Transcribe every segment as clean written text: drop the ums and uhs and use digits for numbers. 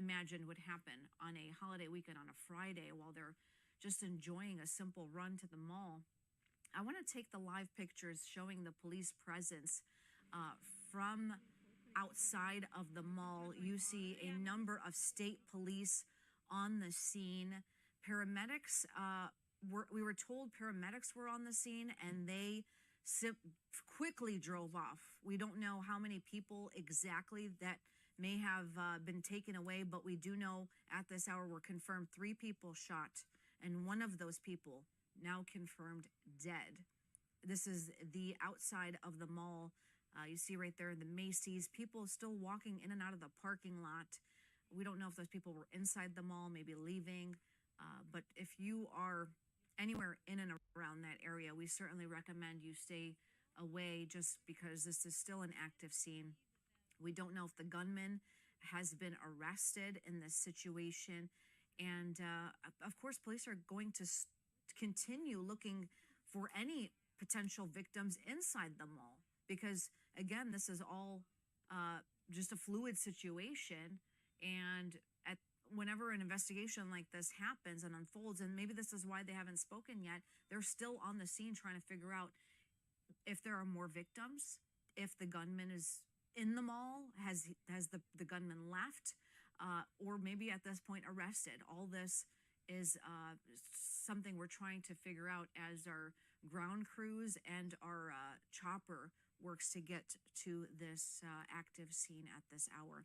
imagined would happen on a holiday weekend on a Friday while they're just enjoying a simple run to the mall. I want to take the live pictures showing the police presence from outside of the mall. You see a number of state police on the scene. Paramedics, we were told paramedics were on the scene, and they quickly drove off. We don't know how many people exactly that may have been taken away, but we do know at this hour we're confirmed 3 people shot, and one of those people now confirmed dead. This is the outside of the mall. You see right there the Macy's, people still walking in and out of the parking lot. We don't know if those people were inside the mall, maybe leaving. But if you are anywhere in and around that area, we certainly recommend you stay away, just because this is still an active scene. We don't know if the gunman has been arrested in this situation. And of course, police are going to continue looking for any potential victims inside the mall, because again, this is all just a fluid situation. And whenever an investigation like this happens and unfolds, and maybe this is why they haven't spoken yet, they're still on the scene trying to figure out if there are more victims, if the gunman is in the mall, has the gunman left, or maybe at this point arrested. All this is something we're trying to figure out as our ground crews and our chopper works to get to this active scene at this hour.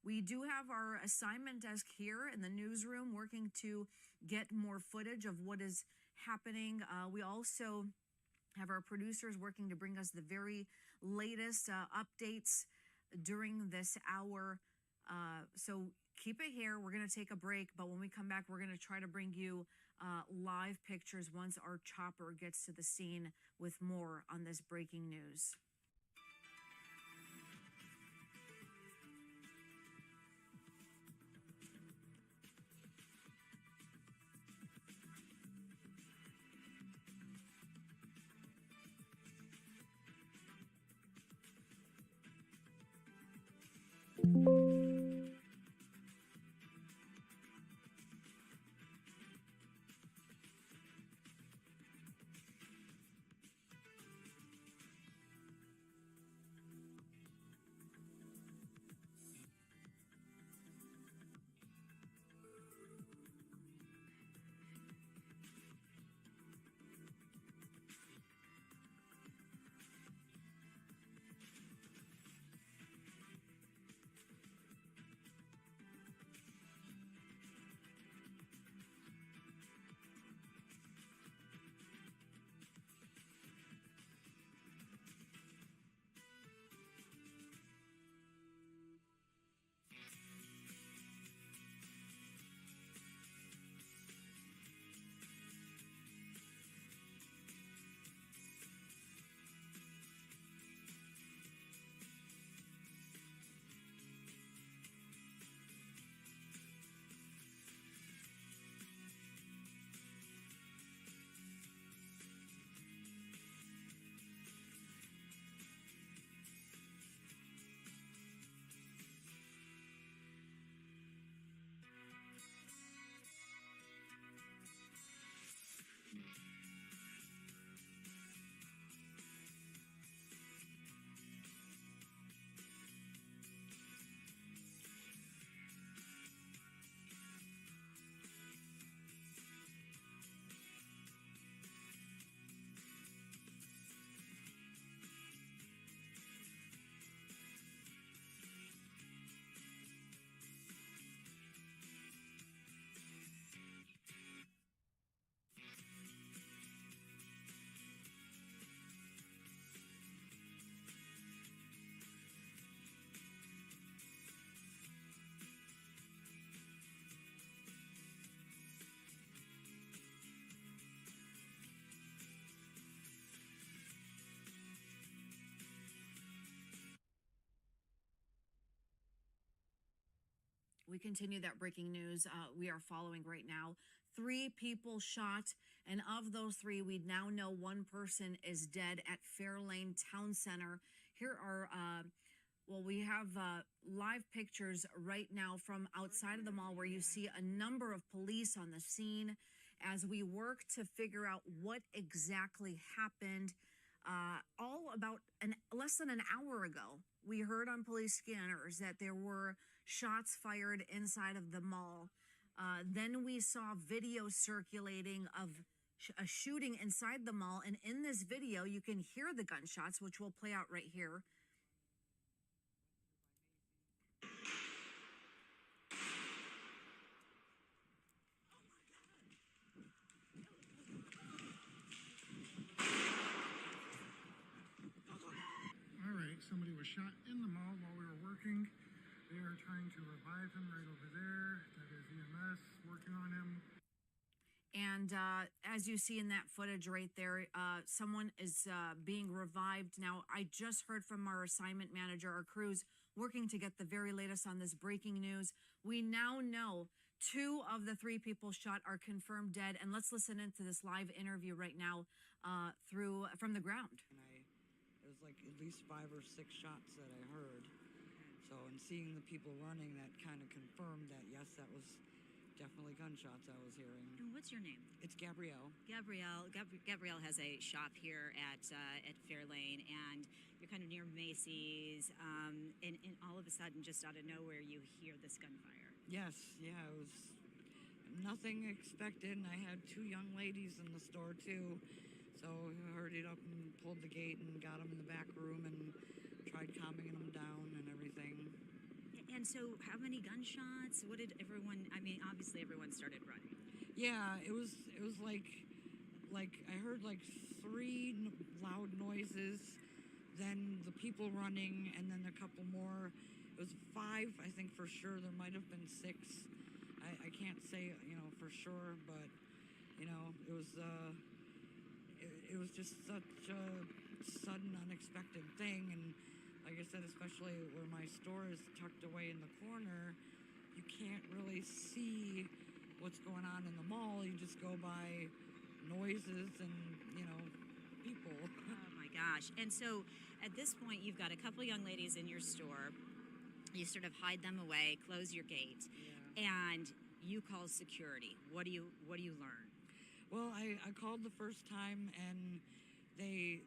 We do have our assignment desk here in the newsroom working to get more footage of what is happening. We also have our producers working to bring us the very latest updates during this hour. So keep it here. We're going to take a break, but when we come back, we're going to try to bring you live pictures once our chopper gets to the scene with more on this breaking news. We continue that breaking news we are following right now. 3 people shot, and of those 3, we now know 1 person is dead at Fairlane Town Center. Here are Well, we have live pictures right now from outside of the mall where you see a number of police on the scene as we work to figure out what exactly happened. All about less than an hour ago, we heard on police scanners that there were shots fired inside of the mall. Then we saw video circulating of a shooting inside the mall, and in this video, you can hear the gunshots, which will play out right here. All right, somebody was shot in the mall while we were working. They are trying to revive him right over there. That is EMS working on him. And as you see in that footage right there, someone is being revived. Now, I just heard from our assignment manager, our crew's working to get the very latest on this breaking news. We now know 2 of the 3 people shot are confirmed dead. And let's listen into this live interview right now from the ground. And it was like at least 5 or 6 shots that I heard. So, and seeing the people running, that kind of confirmed that, yes, that was definitely gunshots I was hearing. And what's your name? It's Gabrielle. Gabrielle has a shop here at Fairlane, and you're kind of near Macy's, and all of a sudden, just out of nowhere, you hear this gunfire. Yes, yeah, it was nothing expected, and I had 2 young ladies in the store too. So I hurried up and pulled the gate and got them in the back room and tried calming them down and everything. And so, how many gunshots? What did everyone? I mean, obviously, everyone started running. Yeah, it was like I heard like 3 loud noises, then the people running, and then a couple more. It was 5, I think, for sure. There might have been 6. I can't say, for sure, but it was just such a sudden, unexpected thing. And like I said, especially where my store is tucked away in the corner, you can't really see what's going on in the mall. You just go by noises and, people. Oh my gosh. And so at this point, you've got a couple young ladies in your store. You sort of hide them away, close your gate, and you call security. What do you learn? Well, I called the first time, and they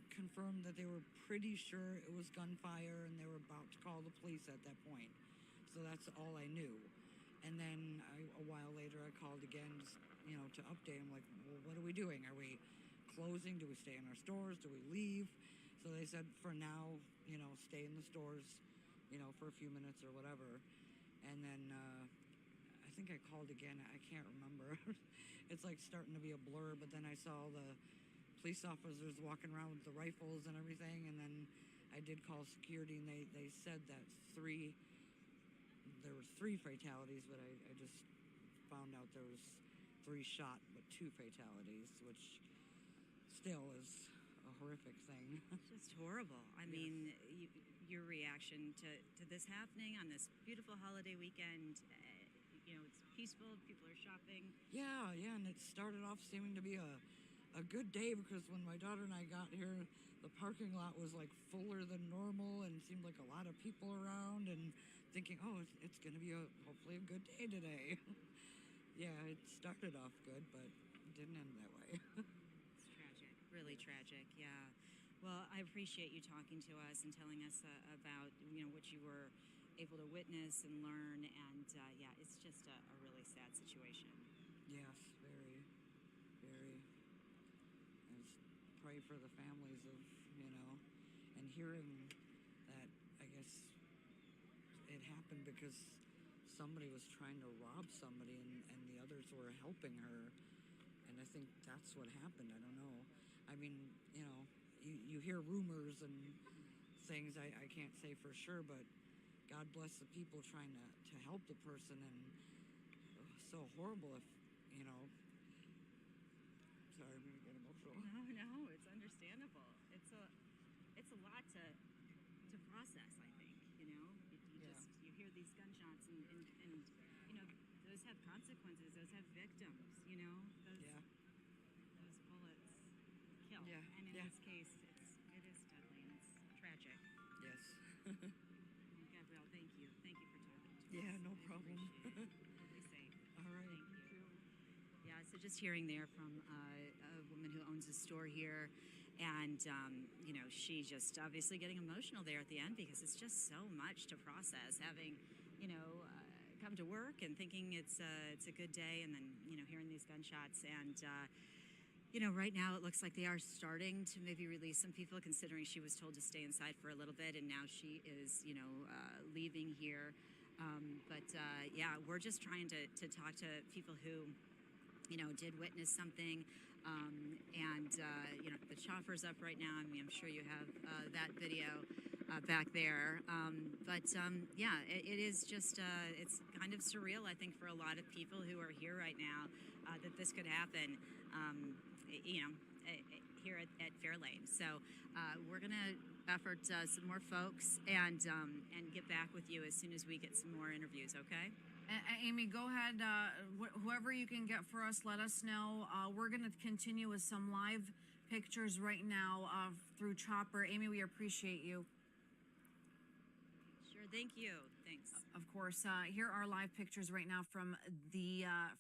confirmed that they were pretty sure it was gunfire, and they were about to call the police at that point. So that's all I knew. And then a while later, I called again, just, to update them, like, well, what are we doing? Are we closing? Do we stay in our stores? Do we leave? So they said, for now, stay in the stores, for a few minutes or whatever. And then I think I called again. I can't remember. It's like starting to be a blur, but then I saw the police officers walking around with the rifles and everything, and then I did call security, and they said that there was 3 fatalities, but I just found out there was 3 shot, but 2 fatalities, which still is a horrific thing. Just horrible. I mean, your reaction to this happening on this beautiful holiday weekend, it's peaceful, people are shopping. Yeah, and it started off seeming to be a good day, because when my daughter and I got here, the parking lot was like fuller than normal and seemed like a lot of people around, and thinking, oh, it's going to be hopefully a good day today. Yeah, it started off good, but it didn't end that way. It's tragic, really tragic, yeah. Well, I appreciate you talking to us and telling us about, what you were able to witness and learn, and yeah, it's just a really sad situation. Yes, very, very. I just pray for the families of, and hearing that, I guess it happened because somebody was trying to rob somebody, and the others were helping her, and I think that's what happened. I don't know. I mean, you hear rumors and things. I can't say for sure, but God bless the people trying to help the person, and so horrible if, sorry, I'm gonna get emotional. No, it's understandable. It's a lot to process, I think, you hear these gunshots and those have consequences, those have victims, those bullets kill. Yeah. And in this case, it is deadly and it's tragic. Yes. Gabrielle, thank you. Thank you for talking to us. Yeah, no I problem. appreciate it. Be safe. All right. Thank you. Yeah, so just hearing there from a woman who owns a store here, and she's just obviously getting emotional there at the end because it's just so much to process. Having, come to work and thinking it's a good day, and then hearing these gunshots, and right now it looks like they are starting to maybe release some people, considering she was told to stay inside for a little bit, and now she is leaving here. Yeah, we're just trying to talk to people who did witness something. The chopper's up right now. I mean, I'm sure you have that video back there. Yeah, it is just, it's kind of surreal, I think, for a lot of people who are here right now that this could happen, here at Fairlane. So we're going to effort some more folks and get back with you as soon as we get some more interviews, okay? Amy, go ahead. Whoever you can get for us, let us know. We're going to continue with some live pictures right now through Chopper. Amy, we appreciate you. Sure, thank you. Thanks. Of course. Here are live pictures right now from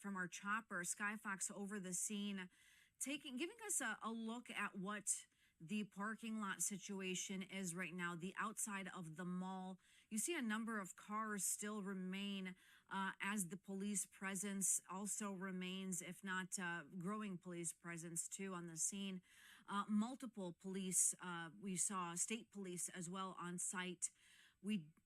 from our Chopper. Skyfox over the scene, giving us a look at what the parking lot situation is right now, the outside of the mall. You see a number of cars still remain as the police presence also remains, if not growing police presence too on the scene. Multiple police, we saw state police as well on site.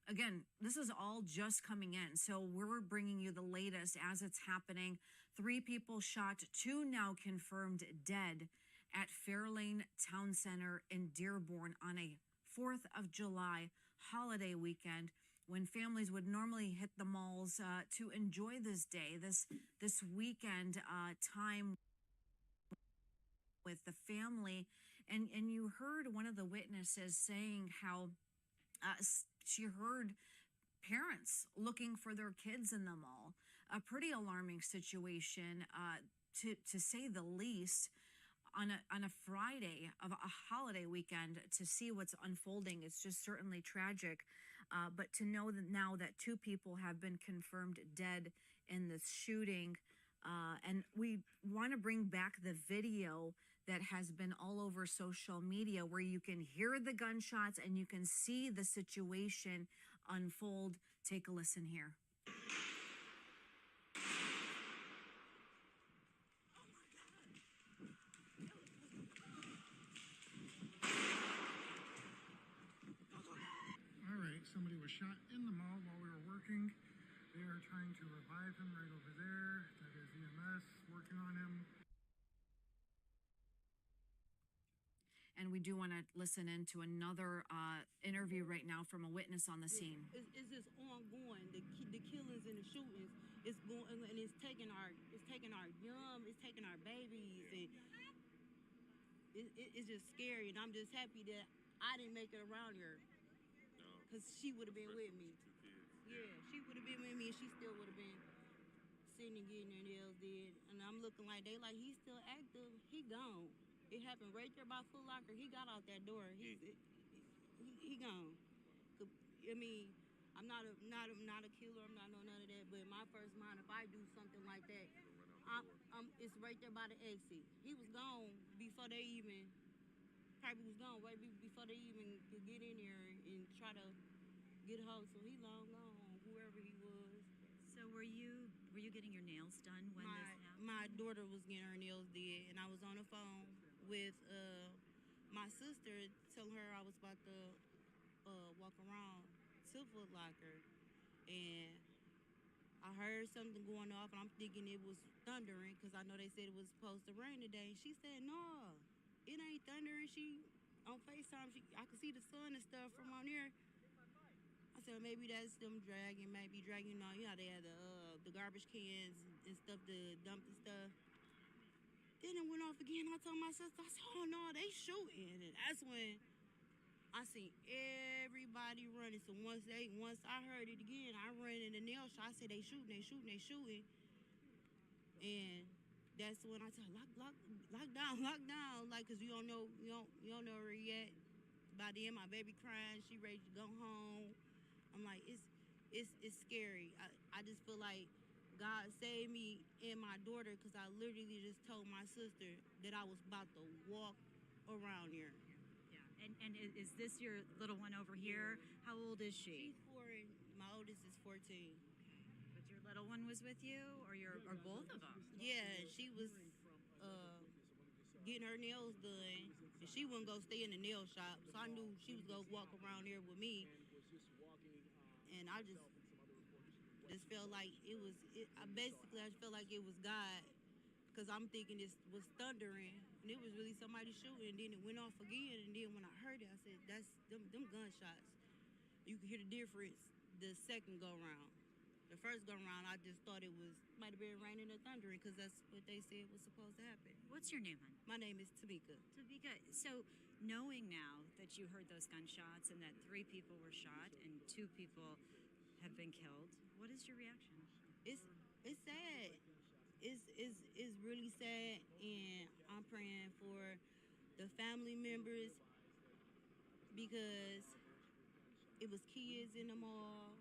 Again, this is all just coming in, so we're bringing you the latest as it's happening. 3 people shot, 2 now confirmed dead at Fairlane Town Center in Dearborn on a 4th of July holiday weekend, when families would normally hit the malls to enjoy this day, this weekend time with the family. And you heard one of the witnesses saying how she heard parents looking for their kids in the mall. A pretty alarming situation, to say the least. On a Friday of a holiday weekend, to see what's unfolding, it's just certainly tragic. But to know that now that 2 people have been confirmed dead in this shooting, and we want to bring back the video that has been all over social media, where you can hear the gunshots and you can see the situation unfold. Take a listen here. Somebody was shot in the mall while we were working. They are trying to revive him right over there. That is EMS working on him. And we do want to listen into another interview right now from a witness on the scene. It's just ongoing. The killings and the shootings. It's going, and it's taking our young, it's taking our babies, and it's just scary. And I'm just happy that I didn't make it around here. Because she would have been with me. Yeah, she would have been with me, and she still would have been sitting and getting her nails did. And I'm looking like they like, he's still active. He gone. It happened right there by Foot Locker. He got out that door. He gone. I mean, I'm not a killer. I'm not none of that. But in my first mind, if I do something like that, it's right there by the exit. He was gone before they even. Probably was gone right before they even could get in there and try to get hold. So he long gone, whoever he was. So were you getting your nails done when this happened? My daughter was getting her nails did, and I was on the phone with my sister, telling her I was about to walk around to Foot Locker, and I heard something going off, and I'm thinking it was thundering because I know they said it was supposed to rain today. And she said, "No, it ain't thundering." She on FaceTime, I could see the sun and stuff from on there. I said, maybe that's them dragging, maybe dragging on. You know, they had the garbage cans and stuff to dump the stuff. Then it went off again. I told my sister, I said, "Oh no, they shooting." And that's when I seen everybody running. So once I heard it again, I ran in the nail shop. I said, they shooting. And that's when I said, lock down, like, cause you don't know where he at. by then my baby crying, she ready to go home. I'm like, it's scary. I just feel like God saved me and my daughter because I literally just told my sister that I was about to walk around here. Yeah. And is this your little one over here? How old is she? She's 4 and my oldest is 14. But your little one was with you, or both of them? Yeah, she was getting her nails done, and she wouldn't go stay in the nail shop, so I knew she was gonna walk around there with me, and I just felt like I felt like it was God, because I'm thinking this was thundering, and it was really somebody shooting, and then it went off again, and then when I heard it, I said, that's them gunshots. You can hear the difference the second go round. The first go round, I just thought it might have been raining or thundering, because that's what they said was supposed to happen. What's your name, hon? My name is Tamika. Tamika, so knowing now that you heard those gunshots and that 3 people were shot and 2 people have been killed, what is your reaction? It's sad. It's really sad, and I'm praying for the family members, because it was kids in the mall.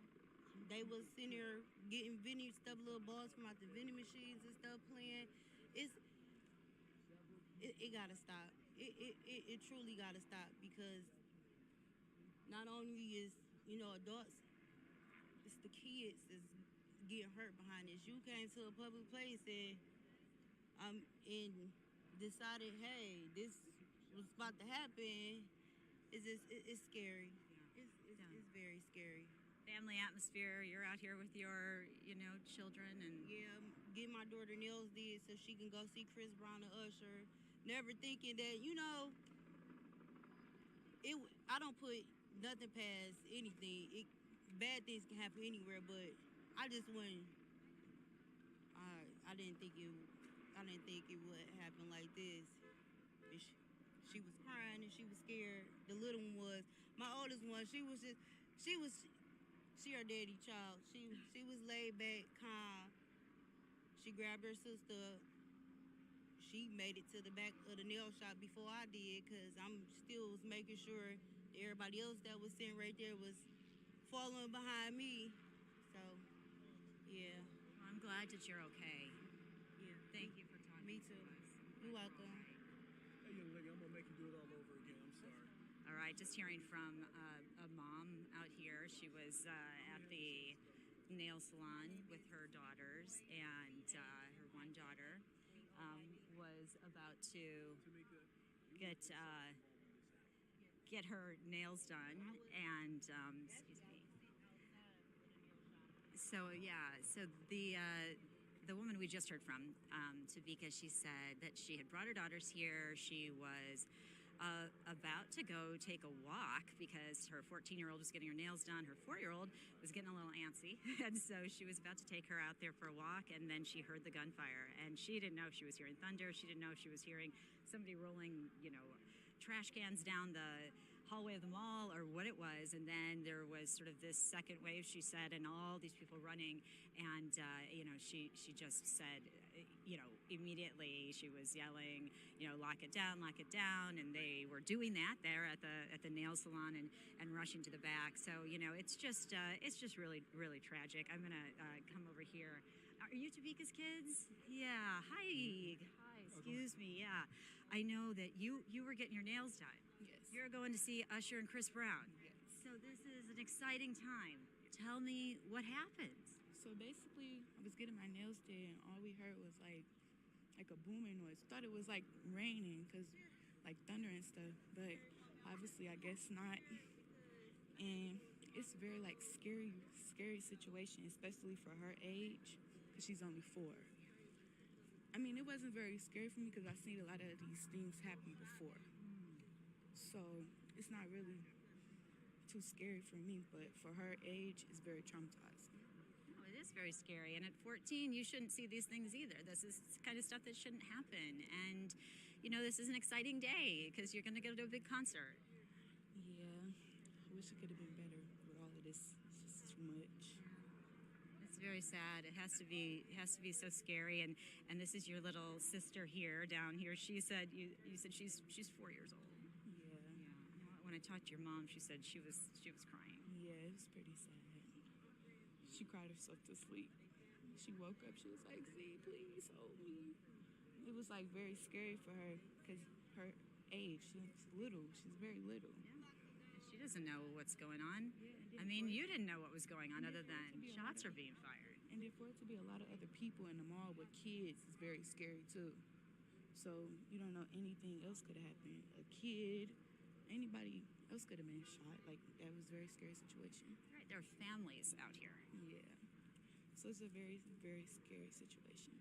They was sitting there getting stuff, little balls from out the vending machines and stuff playing. It gotta stop. It truly gotta stop, because not only is adults, it's the kids that's getting hurt behind this. You came to a public place and decided, hey, this was about to happen. It's scary. It's very scary. Family atmosphere. You're out here with your children and Yeah, get my daughter nails did so she can go see Chris Brown and Usher. Never thinking that I don't put nothing past anything. Bad things can happen anywhere, but I just wouldn't. I didn't think it. I didn't think it would happen like this. And she was crying and she was scared. The little one was. My oldest one, she her daddy child. She was laid back, calm. She grabbed her sister. She made it to the back of the nail shop before I did, because I'm still making sure everybody else that was sitting right there was following behind me. So, yeah. Well, I'm glad that you're okay. Yeah. Thank you for talking Me to too. us. You're welcome. Hey, young lady, I'm gonna make you do it all over again. I'm sorry. All right, just hearing from a mom out here. She was at the nail salon with her daughters, and her one daughter was about to get her nails done, and excuse me. So yeah, so the woman we just heard from, Tavika, she said that she had brought her daughters here. She was about to go take a walk because her 14-year-old was getting her nails done. Her 4-year-old was getting a little antsy, and so she was about to take her out there for a walk, and then she heard the gunfire, and she didn't know if she was hearing thunder. She didn't know if she was hearing somebody rolling, trash cans down the hallway of the mall or what it was. And then there was sort of this second wave, she said, and all these people running, and she just said, immediately she was yelling, lock it down, and they were doing that there at the nail salon and rushing to the back. So it's just really, really tragic. I'm gonna come over here. Are you Tavika's kids? Yeah. Hi. Excuse me. Yeah. I know that you were getting your nails done. Yes. You're going to see Usher and Chris Brown. Yes. So this is an exciting time. Tell me what happened. So basically, I was getting my nails did, and all we heard was like a booming noise. Thought it was like raining, cause like thunder and stuff, but obviously I guess not. And it's very like scary situation, especially for her age, cause she's only 4. I mean, it wasn't very scary for me because I've seen a lot of these things happen before. So it's not really too scary for me, but for her age, it's very traumatizing. Oh, it is very scary. And at 14, you shouldn't see these things either. This is the kind of stuff that shouldn't happen. And, this is an exciting day because you're going to go to a big concert. Yeah, I wish it could have been better with all of this. It's just too much. It's very sad. It has to be so scary. And this is your little sister here, down here. She said, you said she's 4 years old. Yeah. when I talked to your mom, she said she was crying. Yeah, it was pretty sad. She cried herself to sleep. She woke up, she was like, Z, please hold me. It was like very scary for her because her age, she's little, she's very little. She doesn't know what's going on. Yeah, I mean, you didn't know what was going on And other for it to than be a shots lot are of- being fired. And then for it to be a lot of other people in the mall with kids is very scary too. So you don't know anything else could have happened. A kid, anybody else could have been shot. Like that was a very scary situation. Right, there are families out here. Yeah. So it's a very, very scary situation.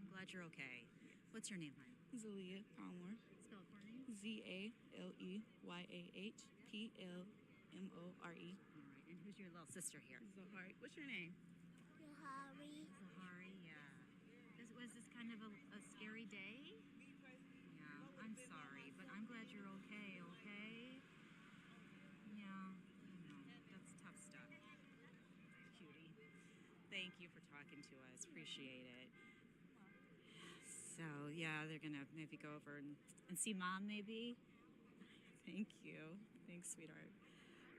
I'm glad you're okay. What's your name, hon? Zalia Palmer. Spell it for me. ZALEYAHPLMORE. All right, and who's your little sister here? Zahari. What's your name? Zahari, yeah. Was this kind of a scary day? Yeah, I'm sorry, but I'm glad you're okay, okay? Yeah, I know. That's tough stuff. Cutie. Thank you for talking to us. Appreciate it. So, yeah, they're going to maybe go over and see Mom, maybe? Thank you. Thanks, sweetheart.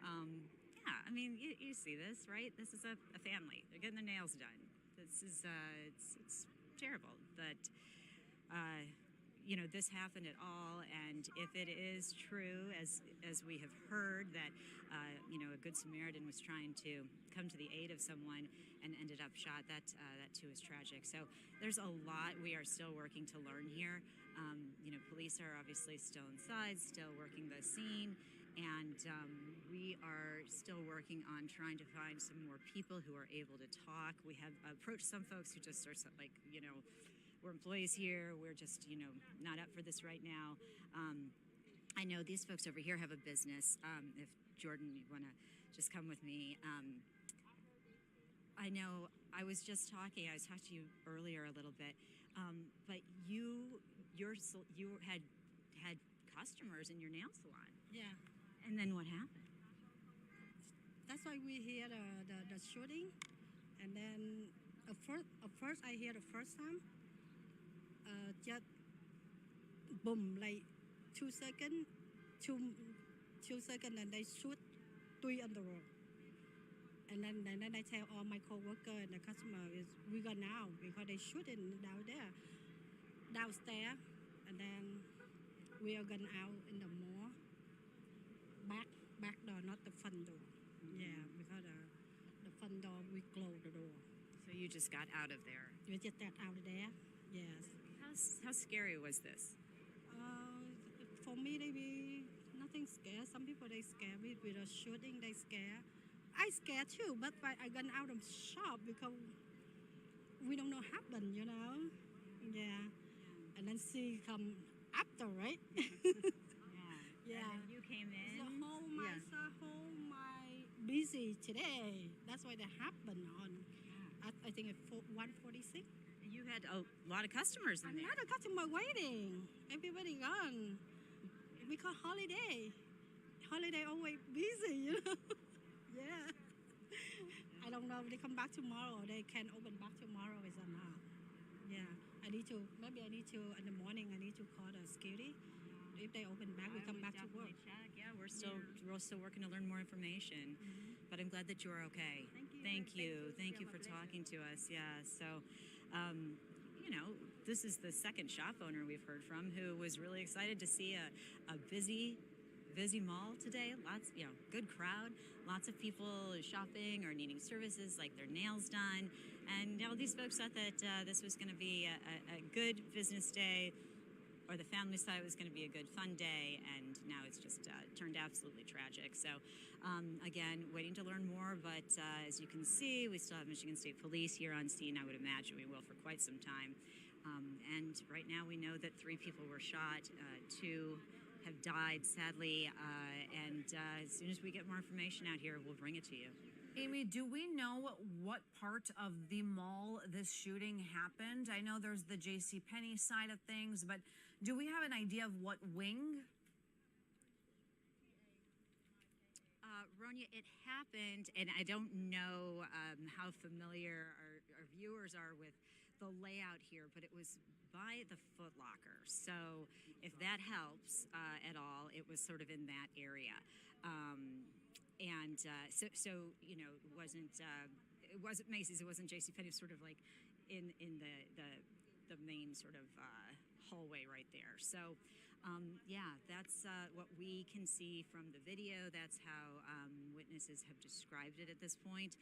Yeah, I mean, you see this, right? This is a family. They're getting their nails done. This is, it's terrible. But, you know, this happened at all. And if it is true, as we have heard, that, you know, a Good Samaritan was trying to come to the aid of someone and ended up shot, that too is tragic. So there's a lot we are still working to learn here. You know, police are obviously still inside, still working the scene. And we are still working on trying to find some more people who are able to talk. We have approached some folks who just are like, you know, we're employees here. We're just, you know, not up for this right now. I know these folks over here have a business. If Jordan, you want to just come with me. I know I was talking to you earlier a little bit, but you had customers in your nail salon. Yeah, And then what happened? that's why we hear the shooting, and then at first I hear the first time, just boom, like 2 seconds, 2 seconds, and they shoot 3 on the road. And then I tell all my coworker and the customer is we go now because they shooting down there, downstairs, and then we are going out in the mall. Back door, not the front door. Yeah, because the front door we close the door. So you just got out of there. We just got out of there. Yes. How scary was this? For me, they be nothing scared. Some people they scare me with the shooting. They scare. I scared too, but I got out of shop because we don't know happen. You know. Yeah. And then she come after, right? Yeah. And then you came in. So home my busy today. That's why that happened on. I think at 1:46. You had a lot of customers in there. Another customer waiting. Everybody gone. Because holiday. Holiday always busy, you know. Yeah. I don't know if they come back tomorrow. They can open back tomorrow is or not. Yeah. In the morning I need to call the security. If they open back, we come back to work. Check. Yeah, we're still working to learn more information. But I'm glad that you are okay. Thank you. Thank you for talking to us. Yeah. So, you know, this is the second shop owner we've heard from who was really excited to see a busy mall today. Lots, you know, good crowd. Lots of people shopping or needing services like their nails done. And you know, these folks thought that this was going to be a good business day, or the family thought it was going to be a good fun day, and now it's just turned absolutely tragic. So, again, waiting to learn more, but as you can see, we still have Michigan State Police here on scene. I would imagine we will for quite some time. And right now we know that 3 people were shot, 2 have died, sadly, and as soon as we get more information out here, we'll bring it to you. Amy, do we know what part of the mall this shooting happened? I know there's the JCPenney side of things, but do we have an idea of what wing? Ronya, it happened, and I don't know how familiar our viewers are with the layout here, but it was by the Foot Locker. So if that helps at all, it was sort of in that area. So you know, it wasn't Macy's, it wasn't JCPenney, it was sort of like in the main sort of hallway right there. So yeah, that's what we can see from the video. That's how witnesses have described it at this point.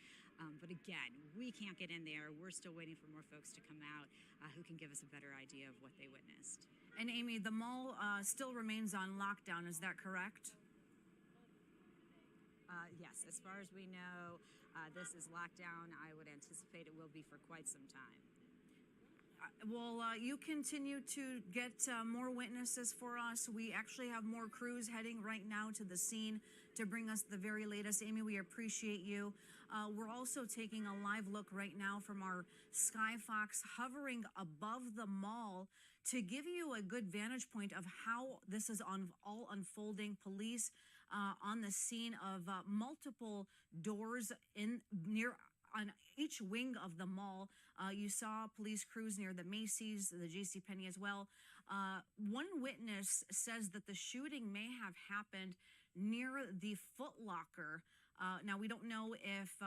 But again, we can't get in there. We're still waiting for more folks to come out who can give us a better idea of what they witnessed. And Amy, the mall still remains on lockdown, is that correct? Yes, as far as we know, this is locked down. I would anticipate it will be for quite some time. Well, you continue to get more witnesses for us. We actually have more crews heading right now to the scene to bring us the very latest. Amy, we appreciate you. We're also taking a live look right now from our Skyfox hovering above the mall to give you a good vantage point of how this is all unfolding. Police on the scene of multiple doors on each wing of the mall. You saw police crews near the Macy's, the JCPenney as well. One witness says that the shooting may have happened near the Foot Locker. Now, we don't know if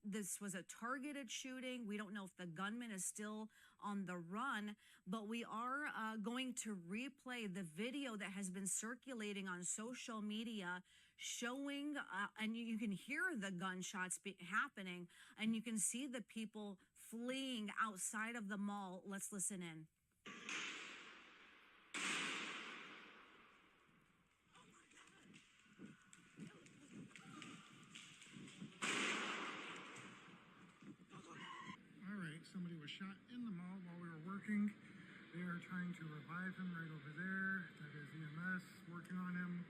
this was a targeted shooting. We don't know if the gunman is still on the run, but we are going to replay the video that has been circulating on social media showing, and you can hear the gunshots happening, and you can see the people fleeing outside of the mall. Let's listen in. All right, somebody was shot in the mall while we were working. They are trying to revive him right over there. That is EMS working on him.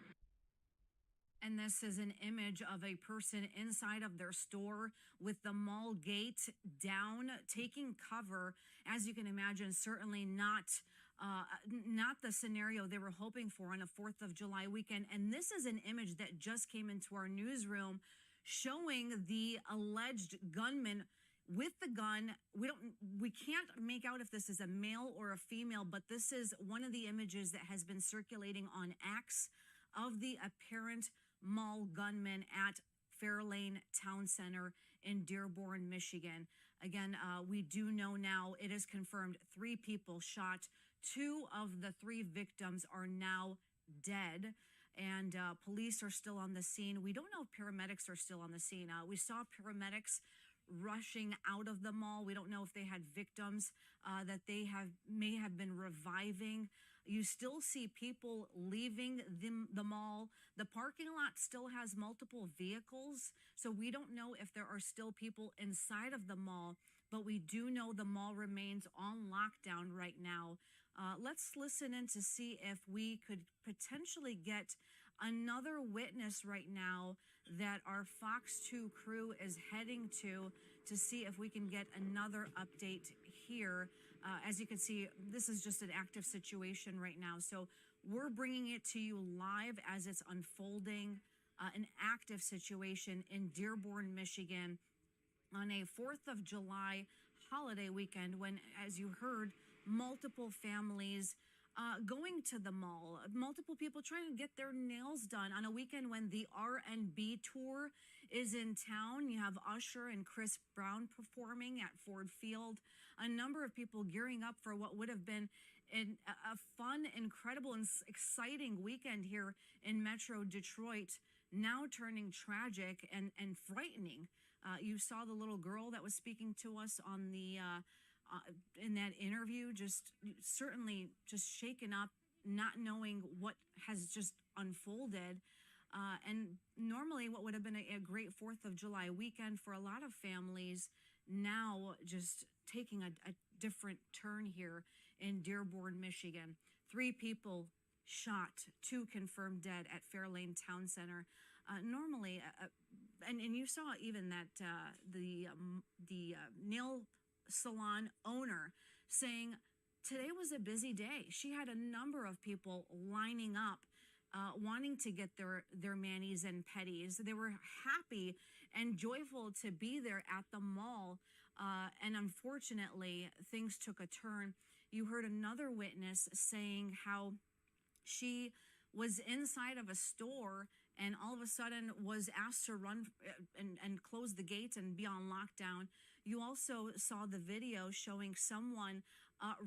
And this is an image of a person inside of their store with the mall gate down, taking cover. As you can imagine, certainly not the scenario they were hoping for on a 4th of July weekend. And this is an image that just came into our newsroom showing the alleged gunman with the gun. We can't make out if this is a male or a female, but this is one of the images that has been circulating on X of the apparent mall gunman at Fairlane Town Center in Dearborn, Michigan. Again, we do know now, it is confirmed, 3 people shot. 2 of the 3 victims are now dead, and police are still on the scene. We don't know if paramedics are still on the scene. We saw paramedics rushing out of the mall. We don't know if they had victims that they may have been reviving. You still see people leaving the mall. The parking lot still has multiple vehicles, so we don't know if there are still people inside of the mall, but we do know the mall remains on lockdown right now. Let's listen in to see if we could potentially get another witness right now that our Fox 2 crew is heading to see if we can get another update here. As you can see, this is just an active situation right now. So we're bringing it to you live as it's unfolding, an active situation in Dearborn, Michigan on a 4th of July holiday weekend when, as you heard, multiple families going to the mall, multiple people trying to get their nails done on a weekend when the R&B tour is in town. You have Usher and Chris Brown performing at Ford Field. A number of people gearing up for what would have been a fun, incredible, and exciting weekend here in Metro Detroit, now turning tragic and frightening. You saw the little girl that was speaking to us on the in that interview, just certainly just shaken up, not knowing what has just unfolded. And normally what would have been a great 4th of July weekend for a lot of families, now just taking a different turn here in Dearborn, Michigan. 3 people shot, 2 confirmed dead at Fairlane Town Center. Normally, and you saw even that the nail salon owner saying today was a busy day. She had a number of people lining up, wanting to get their manis and petties. They were happy and joyful to be there at the mall. And unfortunately, things took a turn. You heard another witness saying how she was inside of a store and all of a sudden was asked to run and close the gates and be on lockdown. You also saw the video showing someone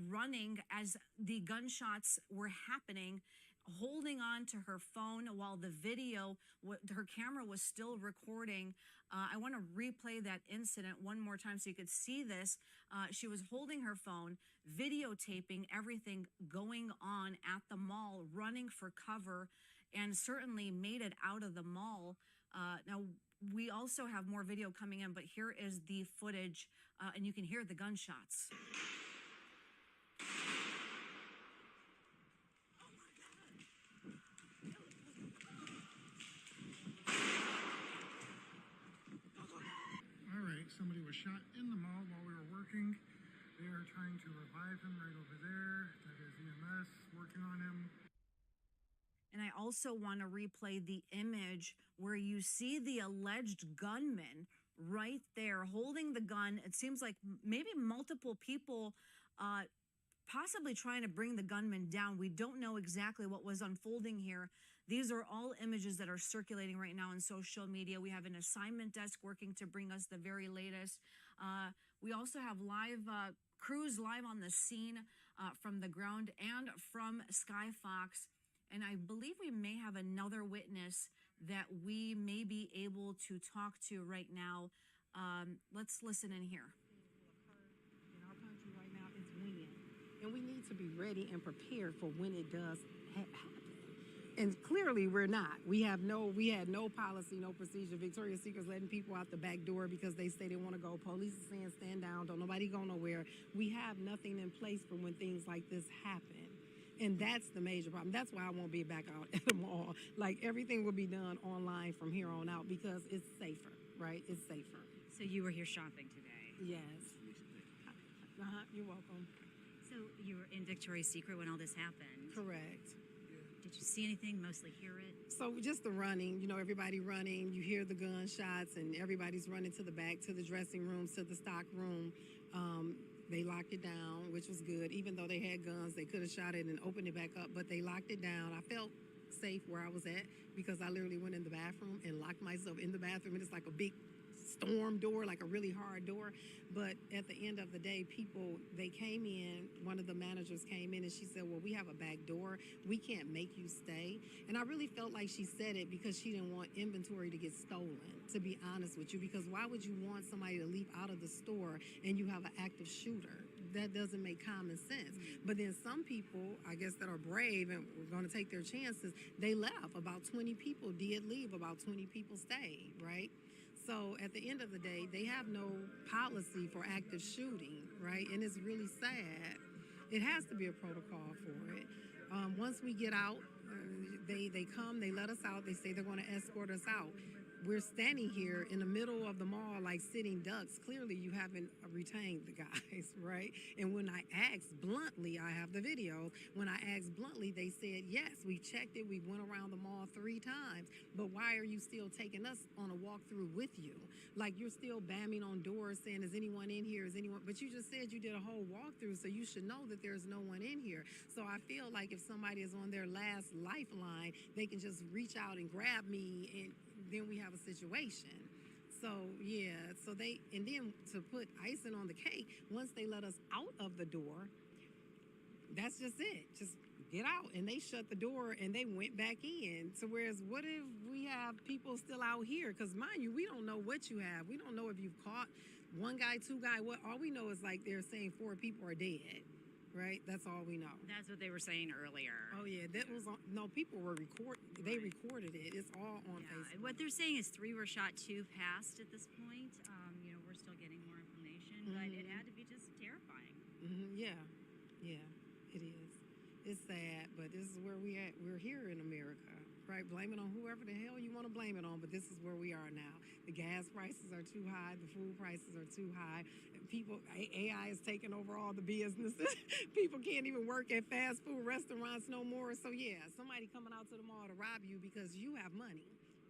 running as the gunshots were happening, holding on to her phone while the video, her camera was still recording. I want to replay that incident one more time so you could see this. She was holding her phone, videotaping everything going on at the mall, running for cover, and certainly made it out of the mall. Now, we also have more video coming in, but here is the footage, and you can hear the gunshots. All right, somebody was shot in the mall while we were working. They are trying to revive him right over there. That is EMS working on him. And I also want to replay the image where you see the alleged gunman right there holding the gun. It seems like maybe multiple people possibly trying to bring the gunman down. We don't know exactly what was unfolding here. These are all images that are circulating right now on social media. We have an assignment desk working to bring us the very latest. We also have live crews live on the scene from the ground and from Sky Fox. And I believe we may have another witness that we may be able to talk to right now. Let's listen in here. In our country right now is when, and we need to be ready and prepared for when it does happen. And clearly we're not. We had no policy, no procedure. Victoria's Secret's letting people out the back door because they say they want to go. Police is saying stand down, don't nobody go nowhere. We have nothing in place for when things like this happen. And that's the major problem. That's why I won't be back out at the mall. Like, everything will be done online from here on out because it's safer, right? It's safer. So you were here shopping today? Yes. You're welcome. So you were in Victoria's Secret when all this happened? Correct. Did you see anything, mostly hear it? So just the running, everybody running, you hear the gunshots and everybody's running to the back, to the dressing rooms, to the stock room. They locked it down, which was good. Even though they had guns, they could have shot it and opened it back up, but they locked it down. I felt safe where I was at because I literally went in the bathroom and locked myself in the bathroom. And it's like a big storm door, like a really hard door. But at the end of the day, people, they came in, one of the managers came in and she said, well, we have a back door. We can't make you stay. And I really felt like she said it because she didn't want inventory to get stolen, to be honest with you, because why would you want somebody to leap out of the store and you have an active shooter? That doesn't make common sense. But then some people, I guess, that are brave and were going to take their chances, they left. About 20 people did leave, about 20 people stayed, right? So at the end of the day, they have no policy for active shooting, right? And it's really sad. It has to be a protocol for it. Once we get out, they come, they let us out, they say they're going to escort us out. We're standing here in the middle of the mall like sitting ducks. Clearly you haven't retained the guys, right? And when I asked bluntly, I have the video, when I asked bluntly, they said, yes, we checked it, we went around the mall 3 times, but why are you still taking us on a walkthrough with you? Like, you're still bamming on doors saying, is anyone in here, is anyone, but you just said you did a whole walkthrough, so you should know that there's no one in here. So I feel like if somebody is on their last lifeline, they can just reach out and grab me, and then we have a situation. So yeah, and then to put icing on the cake, once they let us out of the door, that's just it. Just get out. And they shut the door and they went back in. So whereas what if we have people still out here? Because mind you, we don't know what you have. We don't know if you've caught 1 guy, 2 guy. What all we know is like they're saying 4 people are dead. Right? That's all we know. That's what they were saying earlier. Oh, yeah. That was on, no, people were recording. They recorded it. It's all on Facebook. What they're saying is 3 were shot, 2 passed at this point. We're still getting more information, but it had to be just terrifying. Yeah. Yeah, it is. It's sad, but this is where we at. We're here in America, right? Blame it on whoever the hell you want to blame it on, but this is where we are now. The gas prices are too high. The food prices are too high. People, AI is taking over all the businesses. People can't even work at fast food restaurants no more. So yeah, somebody coming out to the mall to rob you because you have money,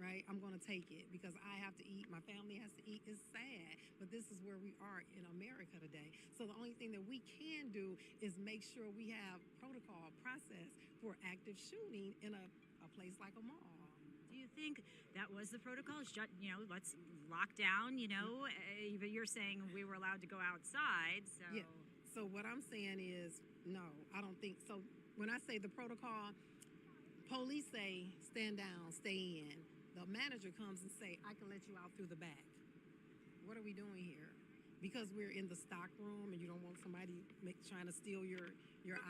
right? I'm going to take it because I have to eat. My family has to eat. It's sad, but this is where we are in America today. So the only thing that we can do is make sure we have protocol process for active shooting in a place like a mall. Do you think that was the protocol? Let's lock down, but you're saying we were allowed to go outside, so. Yeah. So what I'm saying is, no, I don't think so. When I say the protocol, police say, stand down, stay in. The manager comes and say, I can let you out through the back. What are we doing here? Because we're in the stock room and you don't want somebody trying to steal your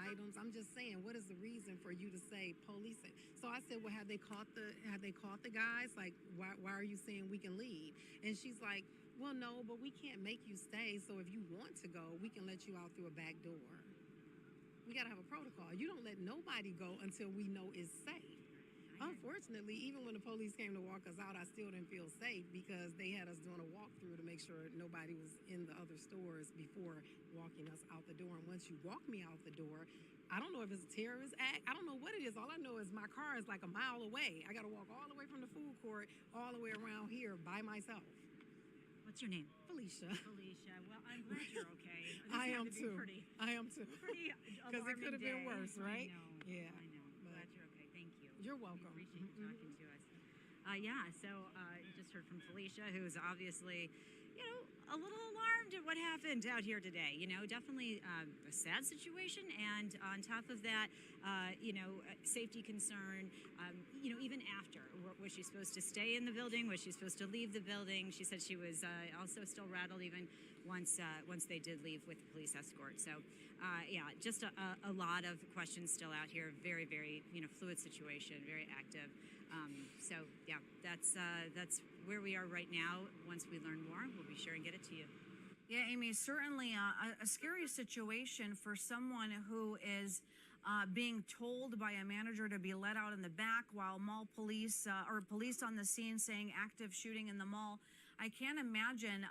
items. I'm just saying, what is the reason for you to say police? So I said, well, have they caught the guys? Like, why are you saying we can leave? And she's like, well, no, but we can't make you stay. So if you want to go, we can let you out through a back door. We got to have a protocol. You don't let nobody go until we know it's safe. Unfortunately, even when the police came to walk us out, I still didn't feel safe because they had us doing a walkthrough to make sure nobody was in the other stores before walking us out the door. And once you walk me out the door, I don't know if it's a terrorist act. I don't know what it is. All I know is my car is like a mile away. I got to walk all the way from the food court all the way around here by myself. What's your name? Felicia. Felicia. Well, I'm glad you're okay. I am too. I am too. Pretty Because it could have been alarming worse, day. right? I know. Yeah. I know. Glad you're okay. Thank you. You're welcome. We appreciate you talking to us. So you just heard from Felicia, who's obviously, a little alarmed at what happened out here today. Definitely a sad situation, and on top of that, safety concern. Even after, was she supposed to stay in the building? Was she supposed to leave the building? She said she was also still rattled even once they did leave with the police escort. So, just a lot of questions still out here. Very, very, fluid situation, very active. That's where we are right now. Once we learn more, we'll be sure and get it to you. Yeah, Amy, certainly a scary situation for someone who is being told by a manager to be let out in the back while mall police or police on the scene saying active shooting in the mall. I can't imagine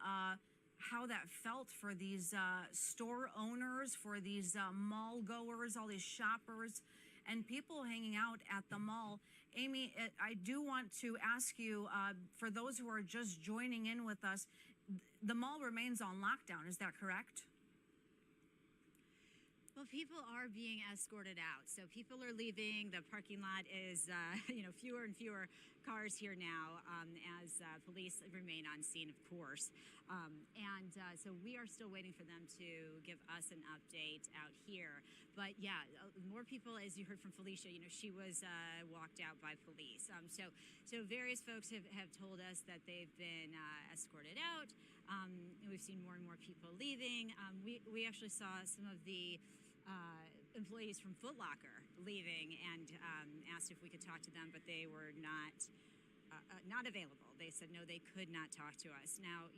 how that felt for these store owners, for these mall goers, all these shoppers, and people hanging out at the mall. Amy, I do want to ask you, for those who are just joining in with us, the mall remains on lockdown. Is that correct? Well, people are being escorted out. So people are leaving. The parking lot is, fewer and fewer cars here now as police remain on scene, of course. So we are still waiting for them to give us an update out here. But yeah, more people, as you heard from Felicia, she was walked out by police. So various folks have told us that they've been escorted out. We've seen more and more people leaving. We actually saw some of the employees from Foot Locker leaving and asked if we could talk to them, but they were not available. They said no, they could not talk to us. Now,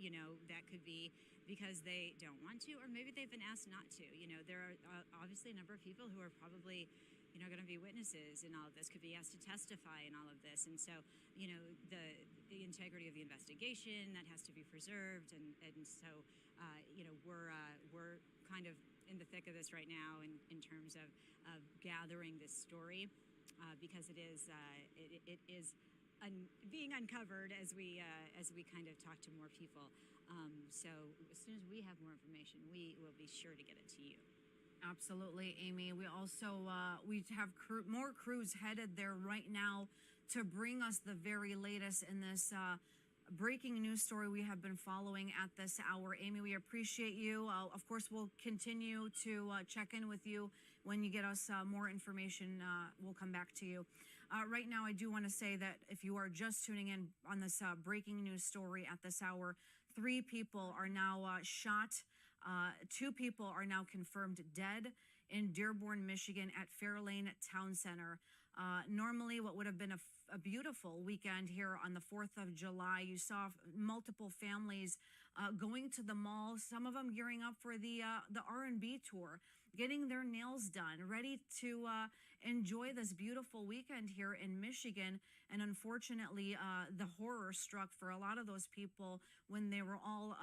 that could be because they don't want to, or maybe they've been asked not to. There are obviously a number of people who are probably going to be witnesses in all of this, could be asked to testify in all of this. And so, the integrity of the investigation, that has to be preserved. And so, we're kind of in the thick of this right now in terms of gathering this story because it is being uncovered as we kind of talk to more people. So as soon as we have more information, we will be sure to get it to you. Absolutely, Amy. We also we have more crews headed there right now to bring us the very latest in this breaking news story we have been following at this hour. Amy, we appreciate you. Of course, we'll continue to check in with you when you get us more information. We'll come back to you. Right now, I do want to say that if you are just tuning in on this breaking news story at this hour, 3 people are now shot. 2 people are now confirmed dead in Dearborn, Michigan at Fairlane Town Center. Normally, what would have been a beautiful weekend here on the 4th of July, you saw multiple families going to the mall, some of them gearing up for the R&B tour, getting their nails done, ready to enjoy this beautiful weekend here in Michigan. And unfortunately, the horror struck for a lot of those people when they were all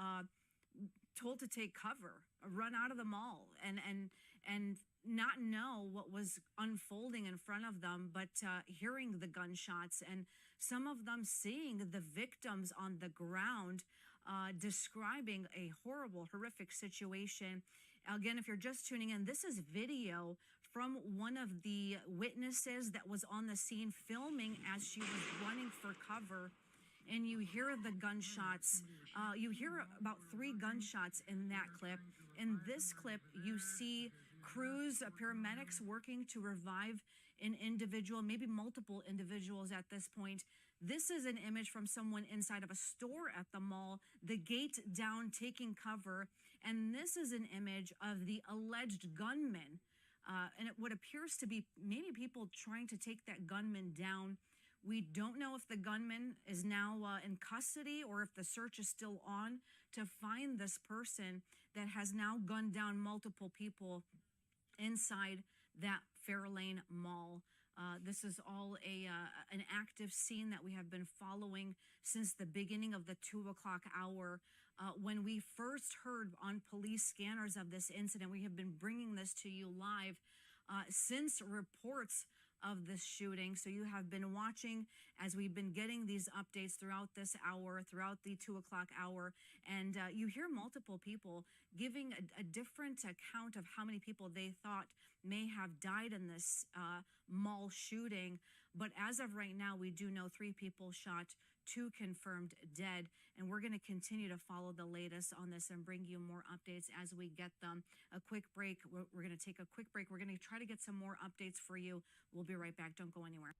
told to take cover run out of the mall and not know what was unfolding in front of them, but hearing the gunshots and some of them seeing the victims on the ground, describing a horrible, horrific situation. Again, if you're just tuning in, this is video from one of the witnesses that was on the scene filming as she was running for cover. And you hear the gunshots. You hear about 3 gunshots in that clip. In this clip, you see crews, paramedics working to revive an individual, maybe multiple individuals at this point. This is an image from someone inside of a store at the mall, the gate down, taking cover. And this is an image of the alleged gunman. And it what appears to be maybe people trying to take that gunman down. We don't know if the gunman is now in custody or if the search is still on to find this person that has now gunned down multiple people inside that Fairlane mall. This is all an active scene that we have been following since the beginning of the 2 o'clock hour. When we first heard on police scanners of this incident, we have been bringing this to you live since reports of this shooting. So you have been watching as we've been getting these updates throughout this hour, throughout the 2 o'clock hour. And you hear multiple people giving a different account of how many people they thought may have died in this mall shooting. But as of right now, we do know 3 people shot, 2 confirmed dead. And we're going to continue to follow the latest on this and bring you more updates as we get them. A quick break. We're going to take a quick break. We're going to try to get some more updates for you. We'll be right back. Don't go anywhere.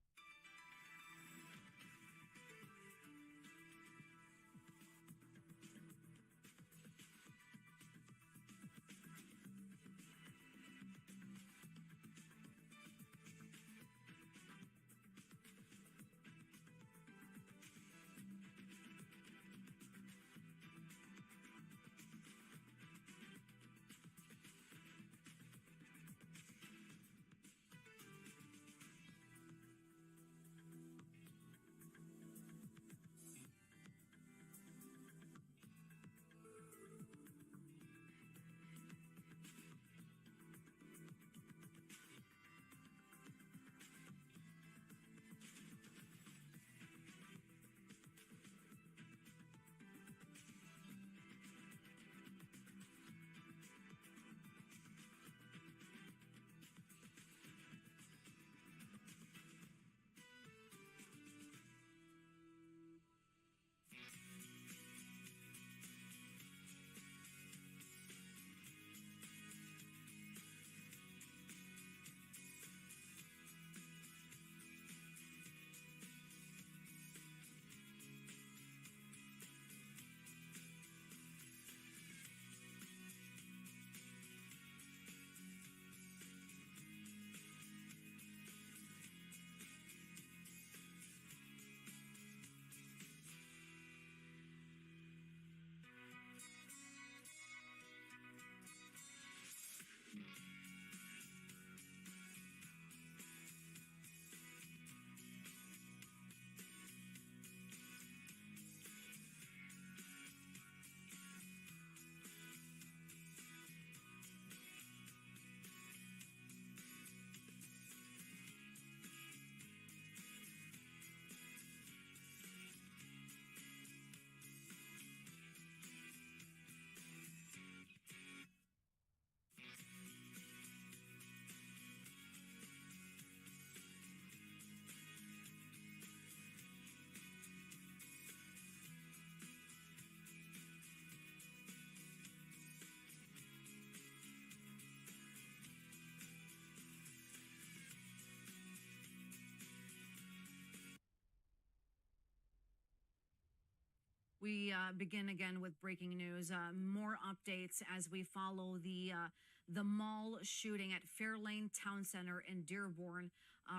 We begin again with breaking news. More updates as we follow the mall shooting at Fairlane Town Center in Dearborn.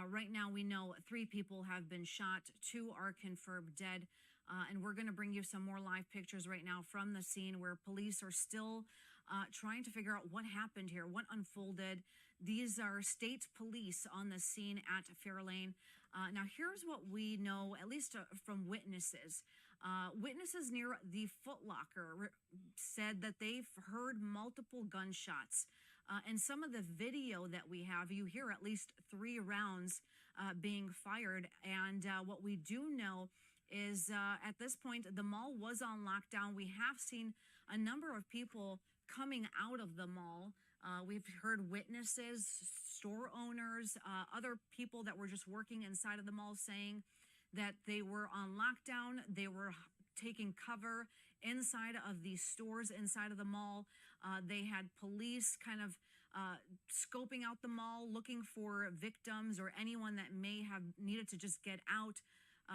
Right now, we know 3 people have been shot, 2 are confirmed dead. And we're going to bring you some more live pictures right now from the scene where police are still trying to figure out what happened here, what unfolded. These are state police on the scene at Fairlane. Now, here's what we know, at least from witnesses. Witnesses near the Foot Locker said that they've heard multiple gunshots. And some of the video that we have, you hear at least 3 rounds being fired. And what we do know is at this point, the mall was on lockdown. We have seen a number of people coming out of the mall. We've heard witnesses, store owners, other people that were just working inside of the mall saying that they were on lockdown. They were taking cover inside of the stores inside of the mall. They had police kind of scoping out the mall, looking for victims or anyone that may have needed to just get out.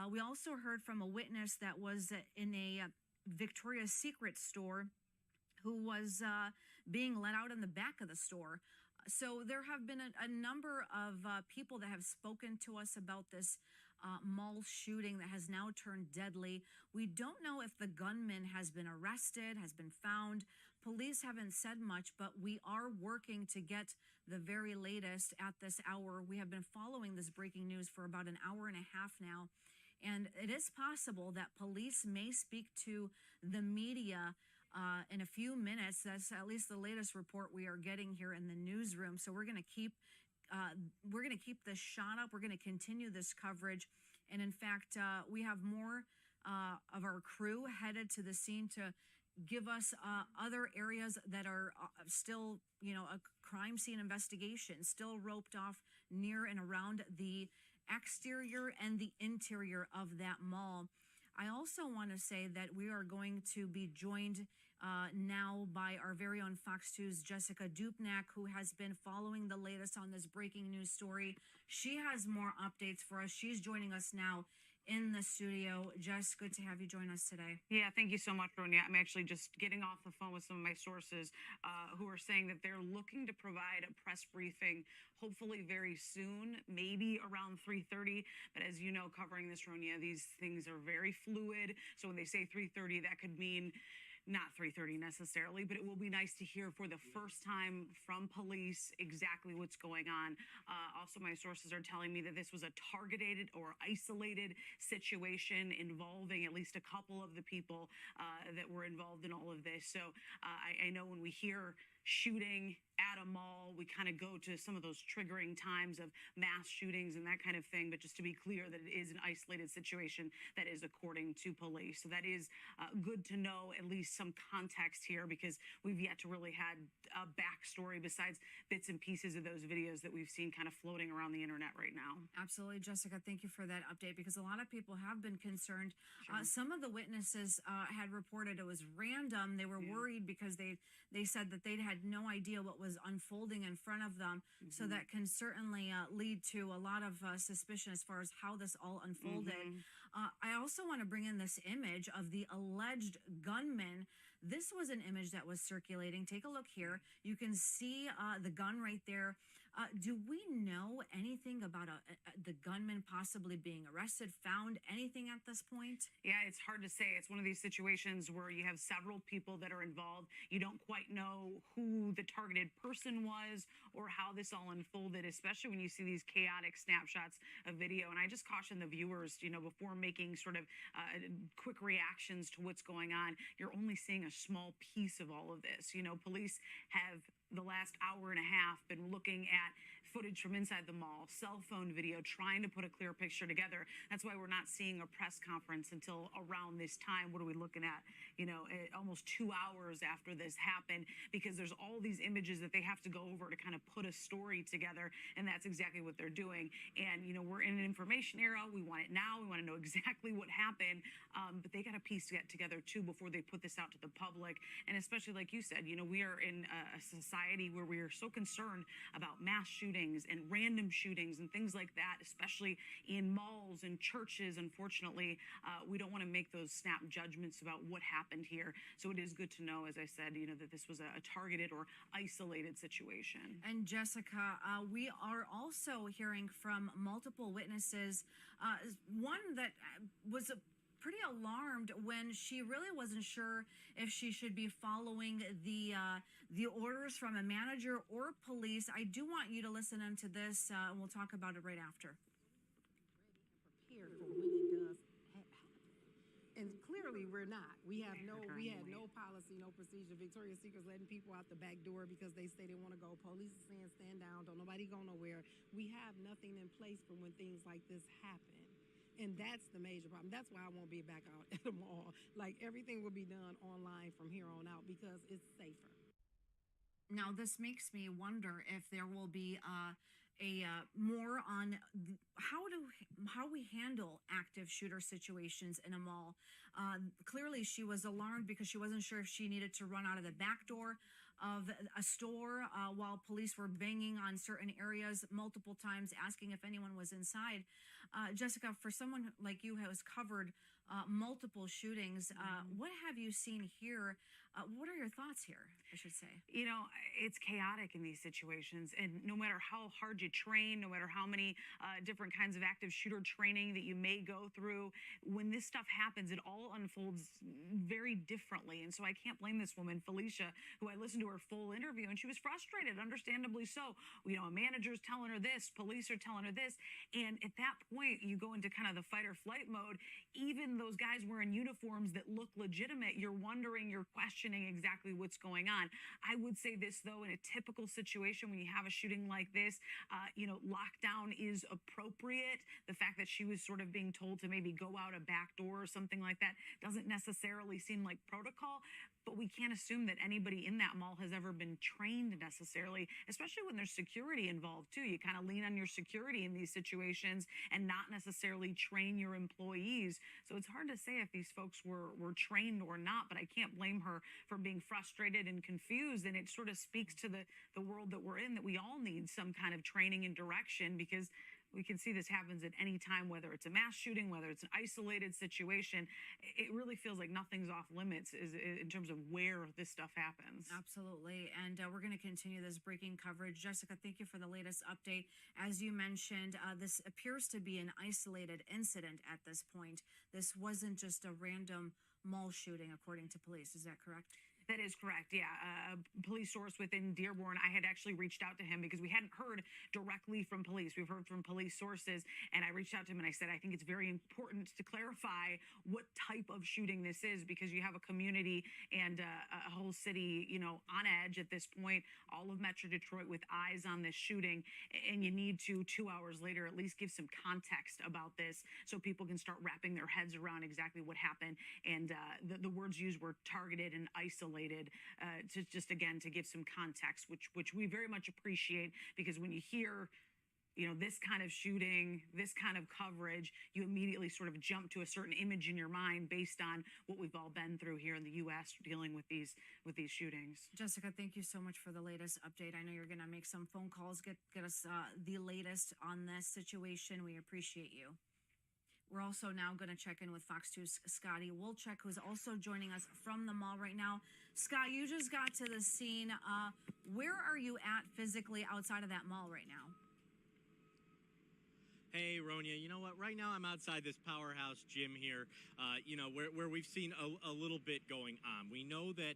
We also heard from a witness that was in a Victoria's Secret store who was being let out in the back of the store. So there have been a number of people that have spoken to us about this mall shooting that has now turned deadly. We don't know if the gunman has been arrested, has been found. Police haven't said much, but we are working to get the very latest at this hour. We have been following this breaking news for about an hour and a half now. And it is possible that police may speak to the media in a few minutes. That's at least the latest report we are getting here in the newsroom. So we're going to keep this shot up. We're going to continue this coverage. And in fact, we have more of our crew headed to the scene to give us other areas that are still, a crime scene investigation, still roped off near and around the exterior and the interior of that mall. I also want to say that we are going to be joined now by our very own Fox 2's Jessica Dupnack, who has been following the latest on this breaking news story. She has more updates for us. She's joining us now in the studio. Jess, good to have you join us today. Yeah, thank you so much, Ronya. I'm actually just getting off the phone with some of my sources who are saying that they're looking to provide a press briefing, hopefully very soon, maybe around 3:30. But as you know, covering this, Ronya, these things are very fluid. So when they say 3:30, that could mean not 3:30 necessarily, but it will be nice to hear for the first time from police exactly what's going on. Also, my sources are telling me that this was a targeted or isolated situation involving at least a couple of the people that were involved in all of this. So I know when we hear shooting at a mall, we kind of go to some of those triggering times of mass shootings and that kind of thing. But just to be clear that it is an isolated situation that is according to police. So that is good to know at least some context here, because we've yet to really had a backstory besides bits and pieces of those videos that we've seen kind of floating around the internet right now. Absolutely, Jessica. Thank you for that update, because a lot of people have been concerned. Sure. Some of the witnesses had reported it was random. They were worried because they said that they had no idea what was unfolding in front of them. So that can certainly lead to a lot of suspicion as far as how this all unfolded. I also want to bring in this image of the alleged gunman. This was an image that was circulating. Take a look here. You can see the gun right there. Do we know anything about the gunman possibly being arrested, found, anything at this point? Yeah, it's hard to say. It's one of these situations where you have several people that are involved. You don't quite know who the targeted person was or how this all unfolded, especially when you see these chaotic snapshots of video. And I just caution the viewers, before making sort of quick reactions to what's going on, you're only seeing a small piece of all of this. Police have the last hour and a half been looking at footage from inside the mall, cell phone video, trying to put a clear picture together. That's why we're not seeing a press conference until around this time. What are we looking at? Almost 2 hours after this happened, because there's all these images that they have to go over to kind of put a story together. And that's exactly what they're doing. And, we're in an information era. We want it now. We want to know exactly what happened. But they got to piece that together too before they put this out to the public. And especially like you said, we are in a society where we are so concerned about mass shootings and random shootings and things like that, especially in malls and churches. Unfortunately, we don't want to make those snap judgments about what happened here. So it is good to know, as I said, that this was a targeted or isolated situation. And Jessica, we are also hearing from multiple witnesses. One that was pretty alarmed when she really wasn't sure if she should be following the orders from a manager or police. I do want you to listen into this, and we'll talk about it right after. Prepared for when it does happen. And clearly clearly we're not. We had Apparently. no policy, no procedure. Victoria's Secret's letting people out the back door because they say they want to go. Police is saying stand down, don't nobody go nowhere. We have nothing in place for when things like this happen. And that's the major problem. That's why I won't be back out at the mall. Like everything will be done online from here on out because it's safer. Now, this makes me wonder if there will be more on how we handle active shooter situations in a mall. Clearly, she was alarmed because she wasn't sure if she needed to run out of the back door of a store while police were banging on certain areas multiple times, asking if anyone was inside. Jessica, for someone like you who has covered multiple shootings, what have you seen here? What are your thoughts here, I should say? You know, it's chaotic in these situations, and no matter how hard you train, no matter how many different kinds of active shooter training that you may go through, when this stuff happens, it all unfolds very differently. And so I can't blame this woman, Felicia, who I listened to her full interview, and she was frustrated, understandably so. You know, a manager's telling her this, police are telling her this, and at that point, you go into kind of the fight or flight mode. Even those guys wearing uniforms that look legitimate, you're wondering, you're questioning exactly what's going on. I would say this, though, in a typical situation when you have a shooting like this, you know, lockdown is appropriate. The fact that she was sort of being told to maybe go out a back door or something like that doesn't necessarily seem like protocol. But we can't assume that anybody in that mall has ever been trained necessarily, especially when there's security involved too. You kind of lean on your security in these situations and not necessarily train your employees. So it's hard to say if these folks were trained or not, but I can't blame her for being frustrated and confused. And it sort of speaks to the world that we're in, that we all need some kind of training and direction, because we can see this happens at any time, whether it's a mass shooting, whether it's an isolated situation. It really feels like nothing's off limits in terms of where this stuff happens. Absolutely. And we're going to continue this breaking coverage. Jessica, thank you for the latest update. As you mentioned, this appears to be an isolated incident at this point. This wasn't just a random mall shooting, according to police. Is that correct? That is correct. Yeah. A police source within Dearborn, I had actually reached out to him because we hadn't heard directly from police. We've heard from police sources, and I reached out to him and I said, I think it's very important to clarify what type of shooting this is, because you have a community and a whole city, you know, on edge at this point, all of Metro Detroit with eyes on this shooting. And you need to, 2 hours later, at least give some context about this so people can start wrapping their heads around exactly what happened. And the words used were targeted and isolated. To just, again, to give some context, which we very much appreciate, because when you hear, you know, this kind of shooting, this kind of coverage, you immediately sort of jump to a certain image in your mind based on what we've all been through here in the U.S. dealing with these shootings. Jessica, thank you so much for the latest update. I know you're going to make some phone calls, get us the latest on this situation. We appreciate you. We're also now going to check in with Fox 2's Scotty Wolchek, who's also joining us from the mall right now. Scott, you just got to the scene. Where are you at physically outside of that mall right now? Hey, Ronya, you know what? Right now I'm outside this powerhouse gym here, you know, where we've seen a little bit going on. We know that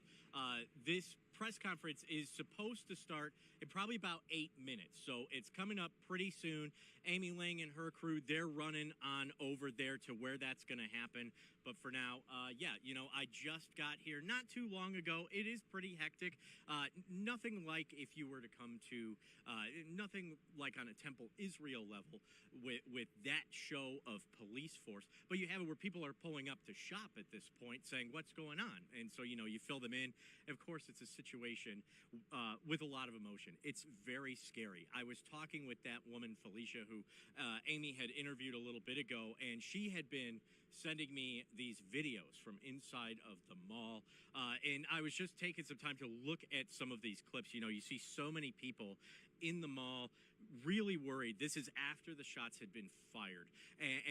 this press conference is supposed to start in probably about 8 minutes. So it's coming up pretty soon. Amy Lang and her crew, they're running on over there to where that's going to happen. But for now, yeah, you know, I just got here not too long ago. It is pretty hectic. Nothing like if you were to come to, nothing like on a Temple Israel level with that show of police force. But you have it where people are pulling up to shop at this point saying, what's going on? And so, you know, you fill them in. Of course, it's a situation with a lot of emotion. It's very scary. I was talking with that woman, Felicia, who Amy had interviewed a little bit ago, and she had been sending me these videos from inside of the mall. And I was just taking some time to look at some of these clips. You know, you see so many people in the mall really worried. This is after the shots had been fired.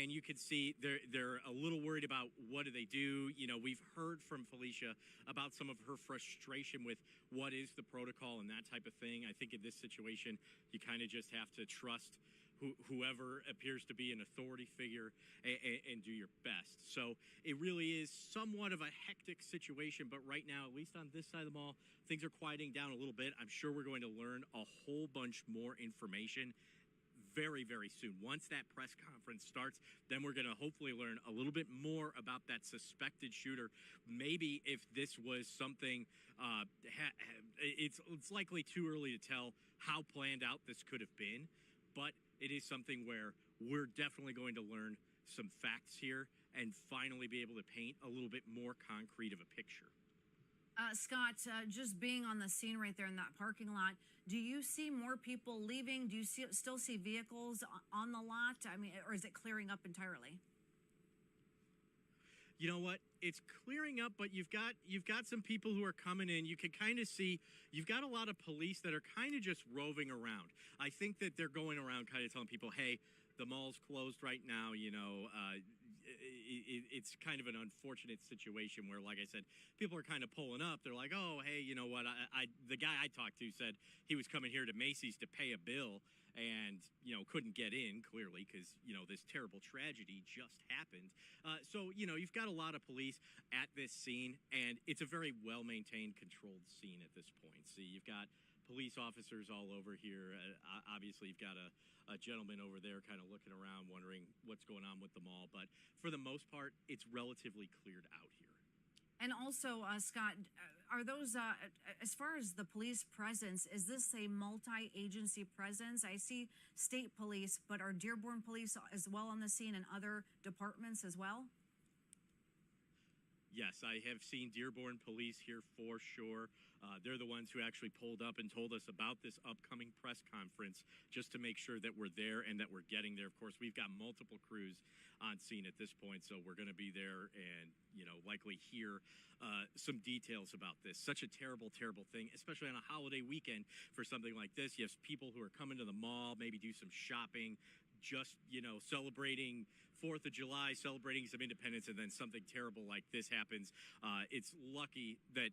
And you can see they're a little worried about what do they do. You know, we've heard from Felicia about some of her frustration with what is the protocol and that type of thing. I think in this situation, you kind of just have to trust whoever appears to be an authority figure and do your best. So it really is somewhat of a hectic situation, but right now, at least on this side of the mall, things are quieting down a little bit. I'm sure we're going to learn a whole bunch more information very, very soon. Once that press conference starts, then we're going to hopefully learn a little bit more about that suspected shooter. Maybe if this was something, it's likely too early to tell how planned out this could have been, but it is something where we're definitely going to learn some facts here and finally be able to paint a little bit more concrete of a picture. Scott, just being on the scene right there in that parking lot, do you see more people leaving? Do you still see vehicles on the lot? I mean, or is it clearing up entirely? You know what? It's clearing up, but you've got some people who are coming in. You can kind of see you've got a lot of police that are kind of just roving around. I think that they're going around kind of telling people, hey, the mall's closed right now, it's kind of an unfortunate situation where, like I said, people are kind of pulling up. They're like, oh, hey, you know what? The guy I talked to said he was coming here to Macy's to pay a bill and, couldn't get in, clearly, because, this terrible tragedy just happened. So, you've got a lot of police at this scene, and it's a very well-maintained, controlled scene at this point. See, you've got police officers all over here. Obviously, you've got a gentleman over there kind of looking around, wondering what's going on with the mall. But for the most part, it's relatively cleared out here. And also, Scott, are those, as far as the police presence, is this a multi-agency presence? I see state police, but are Dearborn police as well on the scene and other departments as well? Yes, I have seen Dearborn police here for sure. They're the ones who actually pulled up and told us about this upcoming press conference just to make sure that we're there and that we're getting there. Of course, we've got multiple crews on scene at this point, so we're going to be there and, likely hear some details about this. Such a terrible, terrible thing, especially on a holiday weekend for something like this. You have people who are coming to the mall, maybe do some shopping, just, celebrating 4th of July, celebrating some independence, and then something terrible like this happens. It's lucky that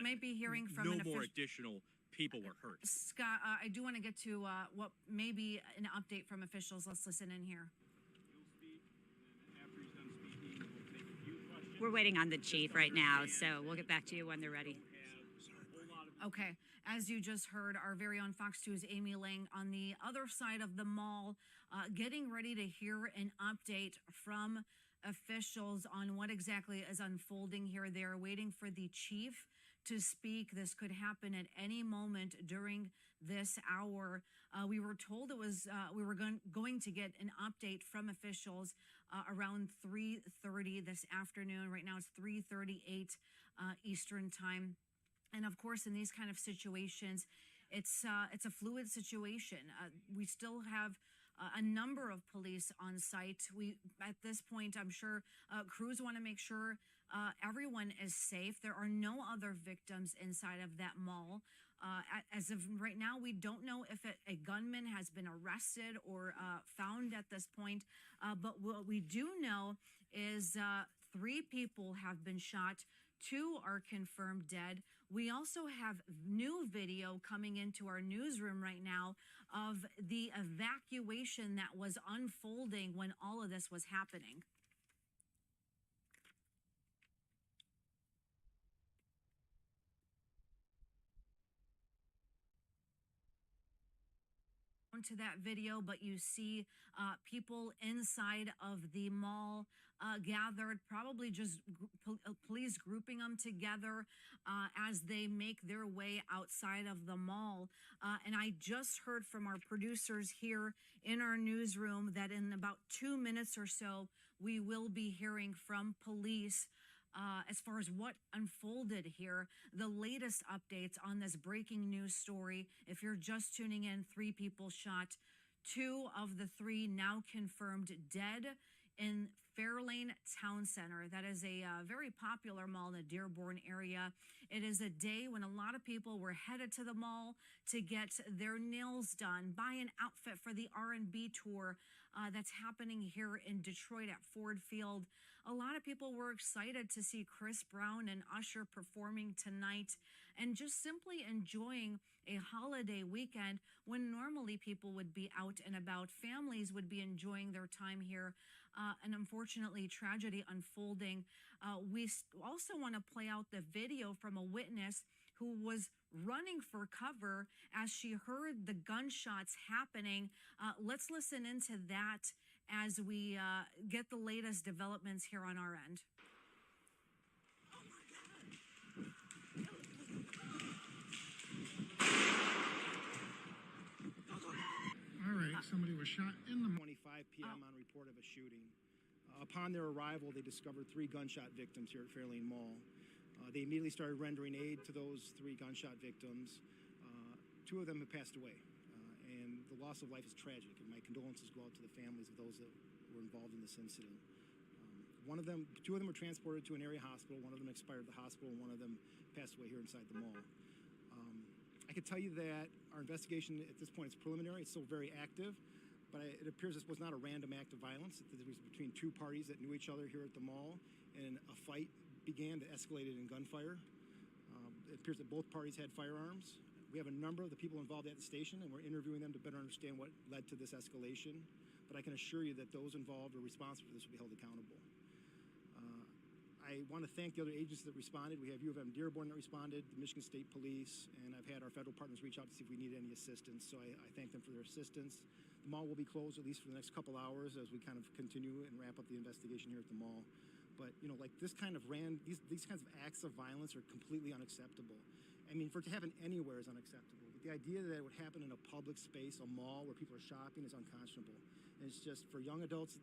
maybe hearing from no more additional people were hurt. Scott, I do want to get to what may be an update from officials. Let's listen in here. We're waiting on the chief right now, so we'll get back to you when they're ready. Okay, as you just heard, our very own Fox 2's Amy Lang on the other side of the mall, getting ready to hear an update from officials on what exactly is unfolding here. They're waiting for the chief to speak. This could happen at any moment during this hour. We were told it was we were going to get an update from officials around 3:30 this afternoon. Right now it's 3:38 Eastern time. And of course, in these kind of situations, it's a fluid situation. We still have a number of police on site. At this point, I'm sure crews want to make sure everyone is safe. There are no other victims inside of that mall. As of right now, we don't know if a gunman has been arrested or found at this point. But what we do know is 3 people have been shot. 2 are confirmed dead. We also have new video coming into our newsroom right now of the evacuation that was unfolding when all of this was happening. To that video, but you see people inside of the mall gathered, probably just police grouping them together as they make their way outside of the mall. And I just heard from our producers here in our newsroom that in about 2 minutes or so, we will be hearing from police as far as what unfolded here, the latest updates on this breaking news story. If you're just tuning in, 3 people shot, 2 of the 3 now confirmed dead in Fairlane Town Center. That is a very popular mall in the Dearborn area. It is a day when a lot of people were headed to the mall to get their nails done, buy an outfit for the R&B tour that's happening here in Detroit at Ford Field. A lot of people were excited to see Chris Brown and Usher performing tonight and just simply enjoying a holiday weekend when normally people would be out and about. Families would be enjoying their time here. And unfortunately, tragedy unfolding. We also want to play out the video from a witness who was running for cover as she heard the gunshots happening. Let's listen into that as we get the latest developments here on our end. All right, somebody was shot in the 25 p.m. on report of a shooting. Upon their arrival, they discovered 3 gunshot victims here at Fairlane Mall. They immediately started rendering aid to those 3 gunshot victims. 2 of them have passed away, and the loss of life is tragic, and my condolences go out to the families of those that were involved in this incident. 2 of them were transported to an area hospital. 1 of them expired at the hospital, and 1 of them passed away here inside the mall. I can tell you that our investigation at this point is preliminary. It's still very active, but it appears this was not a random act of violence. It was between 2 parties that knew each other here at the mall, and a fight began that escalated in gunfire. It appears that both parties had firearms. We have a number of the people involved at the station, and we're interviewing them to better understand what led to this escalation. But I can assure you that those involved or responsible for this will be held accountable. I want to thank the other agencies that responded. We have U of M Dearborn that responded, the Michigan State Police, and I've had our federal partners reach out to see if we need any assistance. So I thank them for their assistance. The mall will be closed at least for the next couple hours as we kind of continue and wrap up the investigation here at the mall. But like this kind of these kinds of acts of violence are completely unacceptable. I mean, for it to happen anywhere is unacceptable. But the idea that it would happen in a public space, a mall where people are shopping, is unconscionable. And it's just for young adults.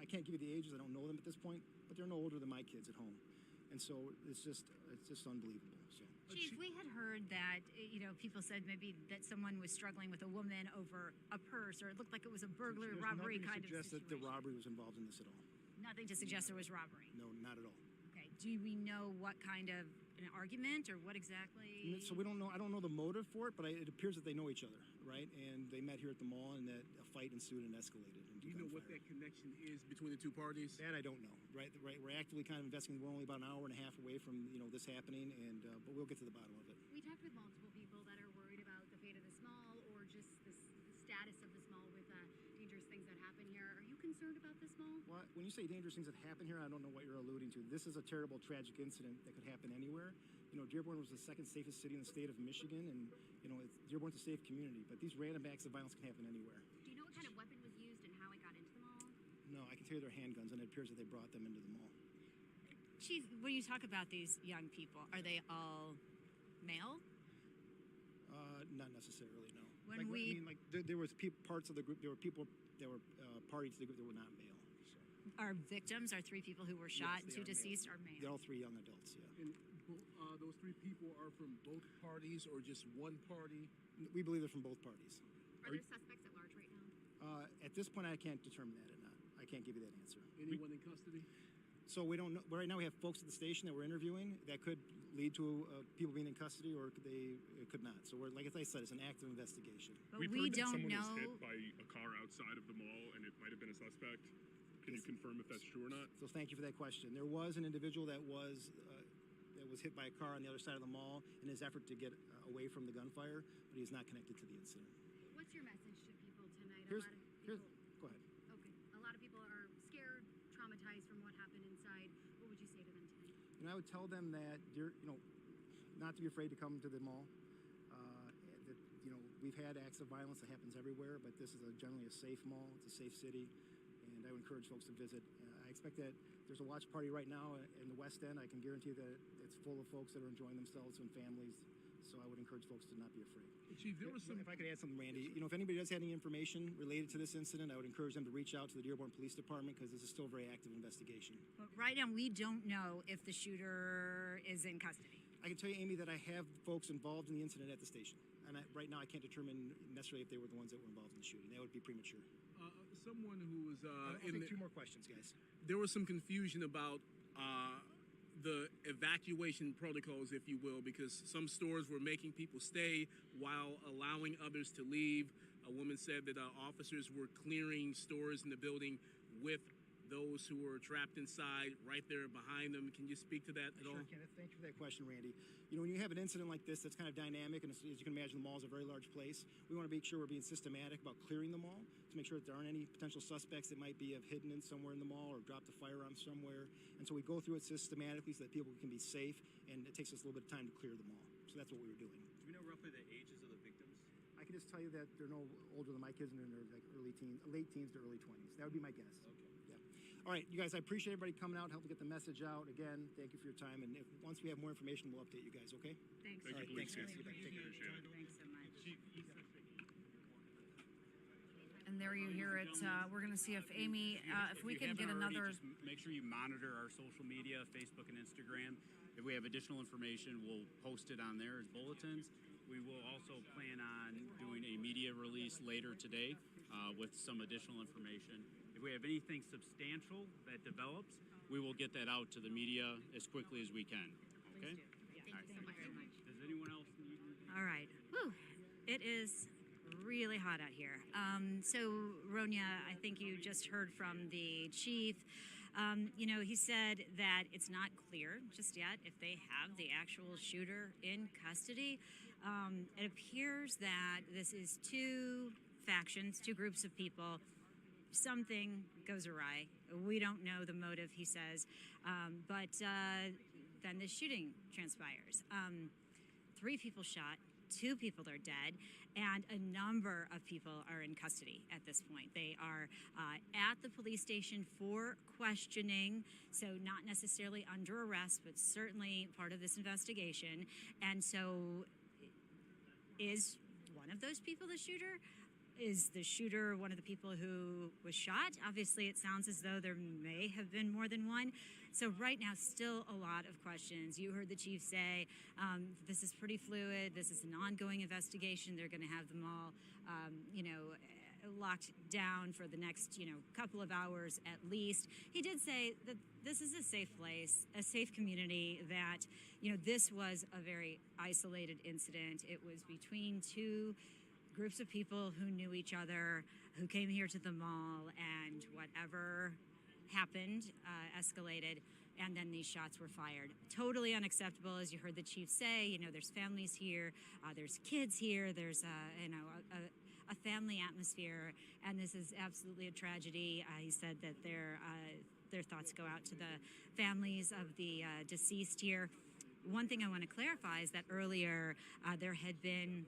I can't give you the ages. I don't know them at this point, but they're no older than my kids at home. And so it's just unbelievable. So. Chief, we had heard that, people said maybe that someone was struggling with a woman over a purse, or it looked like it was a burglary robbery kind of situation. Suggest that the robbery was involved in this at all. Nothing to suggest there was robbery. No, not at all. Okay. Do we know what kind of an argument or what exactly? So we don't know. I don't know the motive for it, but it appears that they know each other, right? And they met here at the mall, and that a fight ensued and escalated. Do you know what that connection is between the 2 parties? That I don't know. Right. We're actively kind of investigating. We're only about an hour and a half away from this happening, and but we'll get to the bottom of it. We talked with multiple people that are worried about the fate of this mall or just the status of this mall with dangerous things that happen here. Are you concerned about this mall? Well, when you say dangerous things that happen here, I don't know what you're alluding to. This is a terrible, tragic incident that could happen anywhere. Dearborn was the 2nd safest city in the state of Michigan, and Dearborn's a safe community. But these random acts of violence can happen anywhere. Do you know what kind of weapon was used and how it got into the mall? No, I can tell you they're handguns, and it appears that they brought them into the mall. Chief, when you talk about these young people, are they all male? Not necessarily, no. There was parts of the group. There were people that were party to the group that were not male. So. Our victims, our 3 people who were shot, yes, 2 deceased, are male. They're all 3 young adults. Yeah. And those 3 people are from both parties or just one party? We believe they're from both parties. Are there suspects at large right now? At this point, I can't determine that or not. I can't give you that answer. Anyone in custody? So we don't know. Right now, we have folks at the station that we're interviewing that could lead to people being in custody, or it could not. So like I said, it's an active investigation. But We've we heard that don't someone know. was hit by a car outside of the mall, and it might have been a suspect. Can you confirm if that's true or not? So thank you for that question. There was an individual that was hit by a car on the other side of the mall in his effort to get away from the gunfire, but he is not connected to the incident. What's your message to people tonight? Go ahead. Okay. A lot of people are scared, traumatized from what happened inside. What would you say to them tonight? I would tell them that not to be afraid to come to the mall. That we've had acts of violence that happens everywhere, but this is generally a safe mall. It's a safe city, and I would encourage folks to visit. I expect that there's a watch party right now in the West End. I can guarantee that it's full of folks that are enjoying themselves and families. So I would encourage folks to not be afraid. Chief, there was some. If I could add something, Randy, if anybody does have any information related to this incident, I would encourage them to reach out to the Dearborn Police Department because this is still a very active investigation. But right now, we don't know if the shooter is in custody. I can tell you, Amy, that I have folks involved in the incident at the station. And right now, I can't determine necessarily if they were the ones that were involved in the shooting. That would be premature. Someone who was I'll take 2 more questions, guys. There was some confusion about the evacuation protocols, if you will, because some stores were making people stay while allowing others to leave. A woman said that officers were clearing stores in the building with those who were trapped inside right there behind them. Can you speak to that at all? Sure can. Thank you for that question, Randy. When you have an incident like this that's kind of dynamic, and as you can imagine, the mall is a very large place, we want to make sure we're being systematic about clearing the mall to make sure that there aren't any potential suspects that might be hidden in somewhere in the mall or dropped a firearm somewhere. And so we go through it systematically so that people can be safe, and it takes us a little bit of time to clear the mall. So that's what we were doing. we know roughly the ages of the victims? I can just tell you that they're no older than my kids, and they're like late teens to early 20s. That would be my guess. Okay. Yeah. All right, you guys, I appreciate everybody coming out, helping get the message out. Again, thank you for your time, and once we have more information, we'll update you guys, okay? Thanks. All right, thanks, guys. See you back. Take care. Thanks so much. And there you hear it. We're going to see if Amy, if we can get another. Just make sure you monitor our social media, Facebook and Instagram. If we have additional information, we'll post it on there as bulletins. We will also plan on doing a media release later today with some additional information. If we have anything substantial that develops, we will get that out to the media as quickly as we can. Okay? Thank you so very much. Does anyone else need? All right. Whew. It is really hot out here. So, Ronya, I think you just heard from the chief. He said that it's not clear just yet if they have the actual shooter in custody. It appears that this is two factions, two groups of people. Something goes awry. We don't know the motive, he says. But then the shooting transpires. 3 people shot. 2 people are dead, and a number of people are in custody at this point. They are at the police station for questioning, so not necessarily under arrest, but certainly part of this investigation. And so, is one of those people the shooter? Is the shooter one of the people who was shot? Obviously, it sounds as though there may have been more than one. So right now, still a lot of questions. You heard the chief say, this is pretty fluid. This is an ongoing investigation. They're going to have them all, locked down for the next, couple of hours at least. He did say that this is a safe place, a safe community, that, this was a very isolated incident. It was between 2 groups of people who knew each other, who came here to the mall, and whatever happened escalated, and then these shots were fired. Totally unacceptable, as you heard the chief say. There's families here, there's kids here, there's a family atmosphere, and this is absolutely a tragedy. He said that their thoughts go out to the families of the deceased here. One thing I want to clarify is that earlier there had been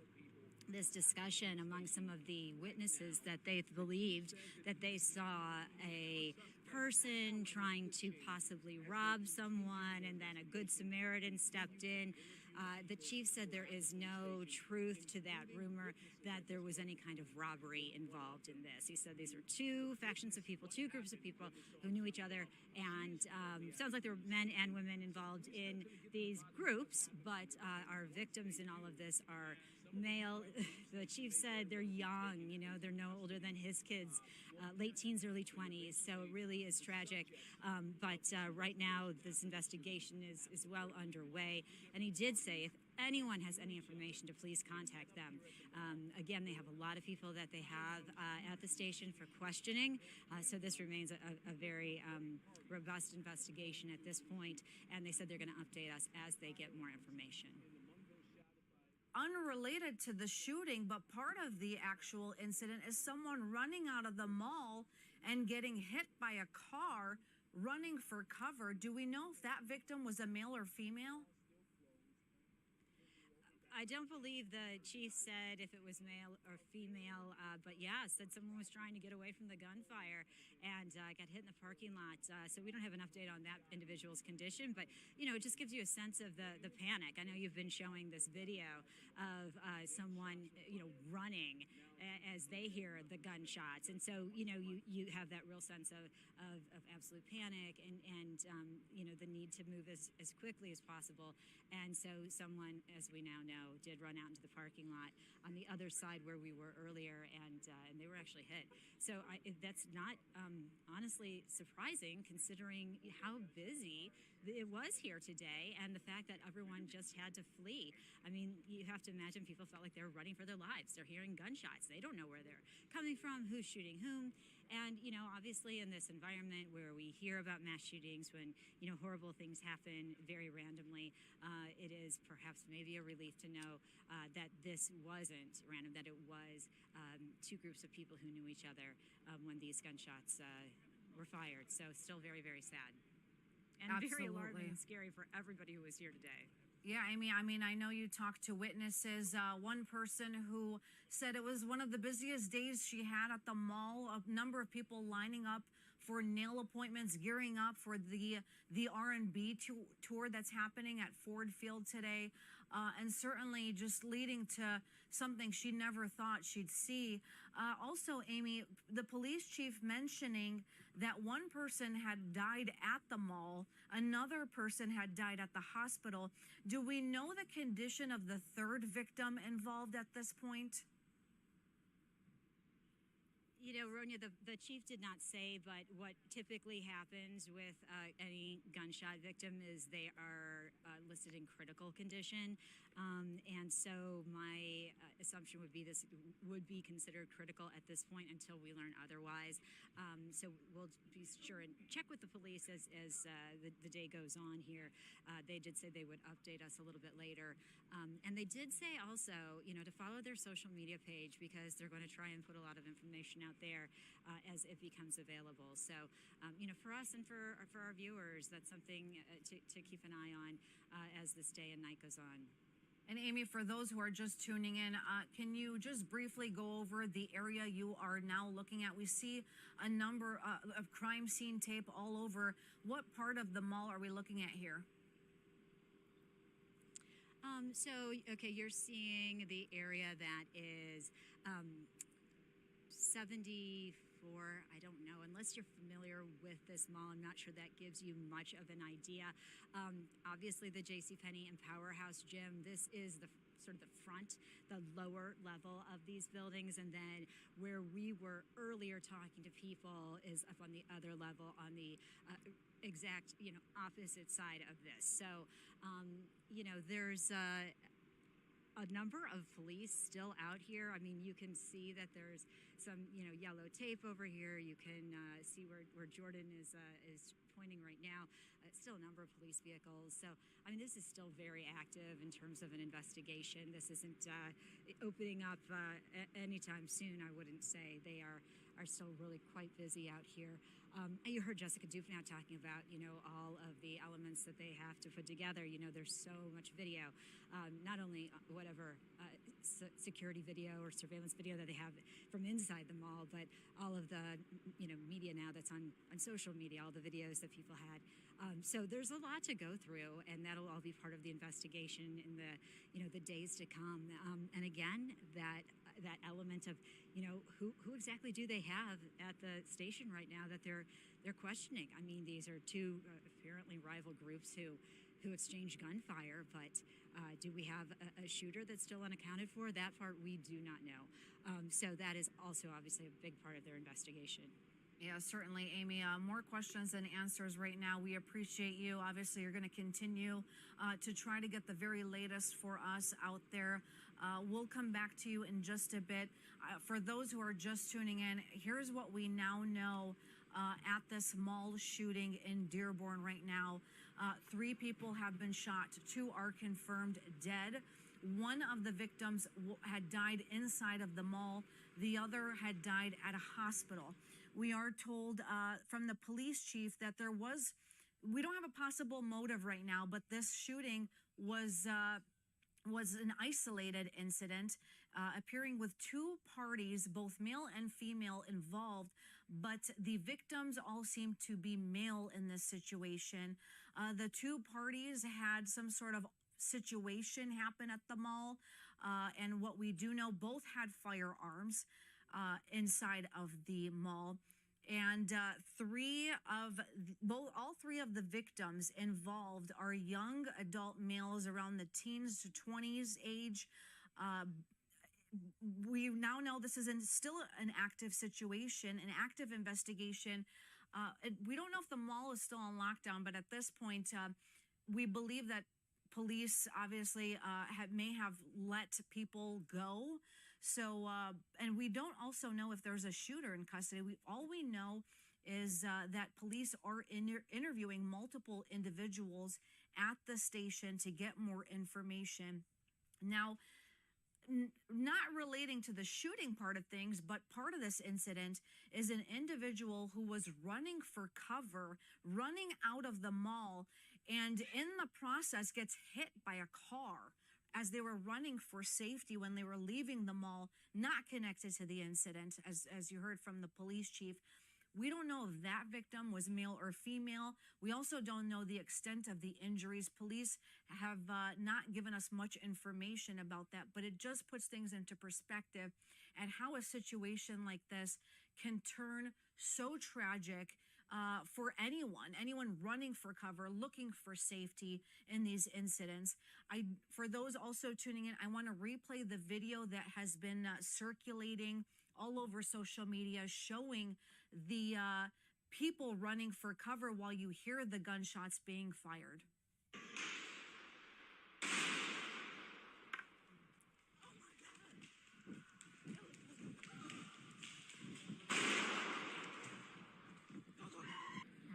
this discussion among some of the witnesses that they believed that they saw a person trying to possibly rob someone, and then a good Samaritan stepped in. The chief said there is no truth to that rumor, that there was any kind of robbery involved in this. He said these are 2 factions of people, 2 groups of people who knew each other, and sounds like there were men and women involved in these groups, but our victims in all of this are male. The chief said they're young, they're no older than his kids, late teens, early 20s. So it really is tragic. But right now, this investigation is well underway. And he did say if anyone has any information to please contact them. Again, they have a lot of people that they have at the station for questioning. So this remains a very robust investigation at this point. And they said they're going to update us as they get more information. Unrelated to the shooting, but part of the actual incident is someone running out of the mall and getting hit by a car, running for cover. Do we know if that victim was a male or female? I don't believe the chief said if it was male or female, but yeah, said someone was trying to get away from the gunfire and got hit in the parking lot. So we don't have an update on that individual's condition, but it just gives you a sense of the panic. I know you've been showing this video of someone, running as they hear the gunshots, and so you have that real sense of absolute panic and the need to move as quickly as possible. And so someone, as we now know, did run out into the parking lot on the other side where we were earlier, and they were actually hit. So that's not honestly surprising, considering how busy it was here today, and the fact that everyone just had to flee. I mean, you have to imagine people felt like they were running for their lives. They're hearing gunshots. They don't know where they're coming from, who's shooting whom. And, obviously in this environment where we hear about mass shootings, when, horrible things happen very randomly, it is perhaps maybe a relief to know that this wasn't random, that it was 2 groups of people who knew each other when these gunshots were fired. So still very, very sad. And very alarming and scary for everybody who was here today. Yeah, I mean, I know you talked to witnesses. One person who said it was one of the busiest days she had at the mall. A number of people lining up for nail appointments, gearing up for the R&B tour that's happening at Ford Field today, and certainly just leading to something she never thought she'd see. Also, Amy, the police chief mentioning that one person had died at the mall, another person had died at the hospital. Do we know the condition of the third victim involved at this point? You know, Ronya, the chief did not say, but what typically happens with any gunshot victim is they are listed in critical condition. And so my assumption would be this would be considered critical at this point until we learn otherwise. So we'll be sure and check with the police as the day goes on here. They did say they would update us a little bit later. And they did say also, you know, to follow their social media page because they're going to try and put a lot of information out there as it becomes available. So, you know, for us and for our viewers, that's something to keep an eye on as this day and night goes on. And Amy, for those who are just tuning in, can you just briefly go over the area you are now looking at? We see a number of crime scene tape all over. What part of the mall are we looking at here? So, okay, you're seeing the area that is 74, I don't know, unless you're familiar with this mall, I'm not sure that gives you much of an idea. Obviously the JCPenney and Powerhouse Gym, this is the sort of the front, the lower level of these buildings, and then where we were earlier talking to people is up on the other level on the exact, you know, opposite side of this. So, you know, there's a number of police still out here. I mean, you can see that there's some, you know, yellow tape over here. You can see where Jordan is pointing right now. Still a number of police vehicles. So, I mean, this is still very active in terms of an investigation. This isn't opening up anytime soon, I wouldn't say. They are still really quite busy out here. You heard Jessica Dufnow talking about, you know, all of the elements that they have to put together. You know, there's so much video, not only whatever security video or surveillance video that they have from inside the mall, but all of the, you know, media now that's on social media, all the videos that people had. So there's a lot to go through, and that'll all be part of the investigation in the, you know, the days to come. And again, that element of, you know, who exactly do they have at the station right now that they're questioning? I mean, these are two apparently rival groups who exchange gunfire, but do we have a shooter that's still unaccounted for? That part we do not know. So that is also obviously a big part of their investigation. Yeah, certainly, Amy. More questions than answers right now. We appreciate you. Obviously, you're going to continue to try to get the very latest for us out there. We'll come back to you in just a bit. For those who are just tuning in, here's what we now know at this mall shooting in Dearborn right now. 3 people have been shot. 2 are confirmed dead. One of the victims had died inside of the mall. The other had died at a hospital. We are told from the police chief that we don't have a possible motive right now, but this shooting was an isolated incident, appearing with 2 parties, both male and female, involved, but the victims all seem to be male in this situation. The 2 parties had some sort of situation happen at the mall, and what we do know, both had firearms inside of the mall. And all three of the victims involved are young adult males around the teens to 20s age. We now know this is still an active situation, an active investigation. We don't know if the mall is still on lockdown, but at this point, we believe that police obviously may have let people go. So, and we don't also know if there's a shooter in custody. All we know is that police are interviewing multiple individuals at the station to get more information. Now, not relating to the shooting part of things, but part of this incident is an individual who was running for cover, running out of the mall, and in the process gets hit by a car as they were running for safety when they were leaving the mall, not connected to the incident, as you heard from the police chief. We don't know if that victim was male or female. We also don't know the extent of the injuries. Police have not given us much information about that, but it just puts things into perspective and how a situation like this can turn so tragic for anyone running for cover, looking for safety in these incidents. For those also tuning in, I want to replay the video that has been circulating all over social media showing the people running for cover while you hear the gunshots being fired.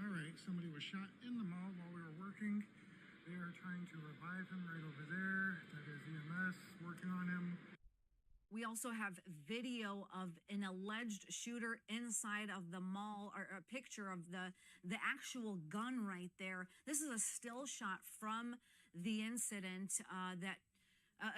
All right, somebody was shot in the mall while we were working. They are trying to revive him right over there. That is EMS working on him. We also have video of an alleged shooter inside of the mall, or a picture of the actual gun right there. This is a still shot from the incident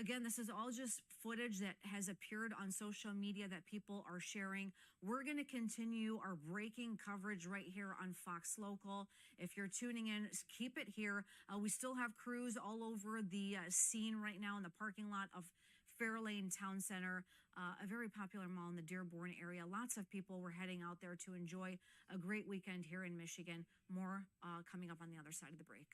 again, this is all just footage that has appeared on social media that people are sharing. We're going to continue our breaking coverage right here on Fox Local. If you're tuning in, keep it here. We still have crews all over the scene right now in the parking lot of Fairlane Town Center, a very popular mall in the Dearborn area. Lots of people were heading out there to enjoy a great weekend here in Michigan. More coming up on the other side of the break.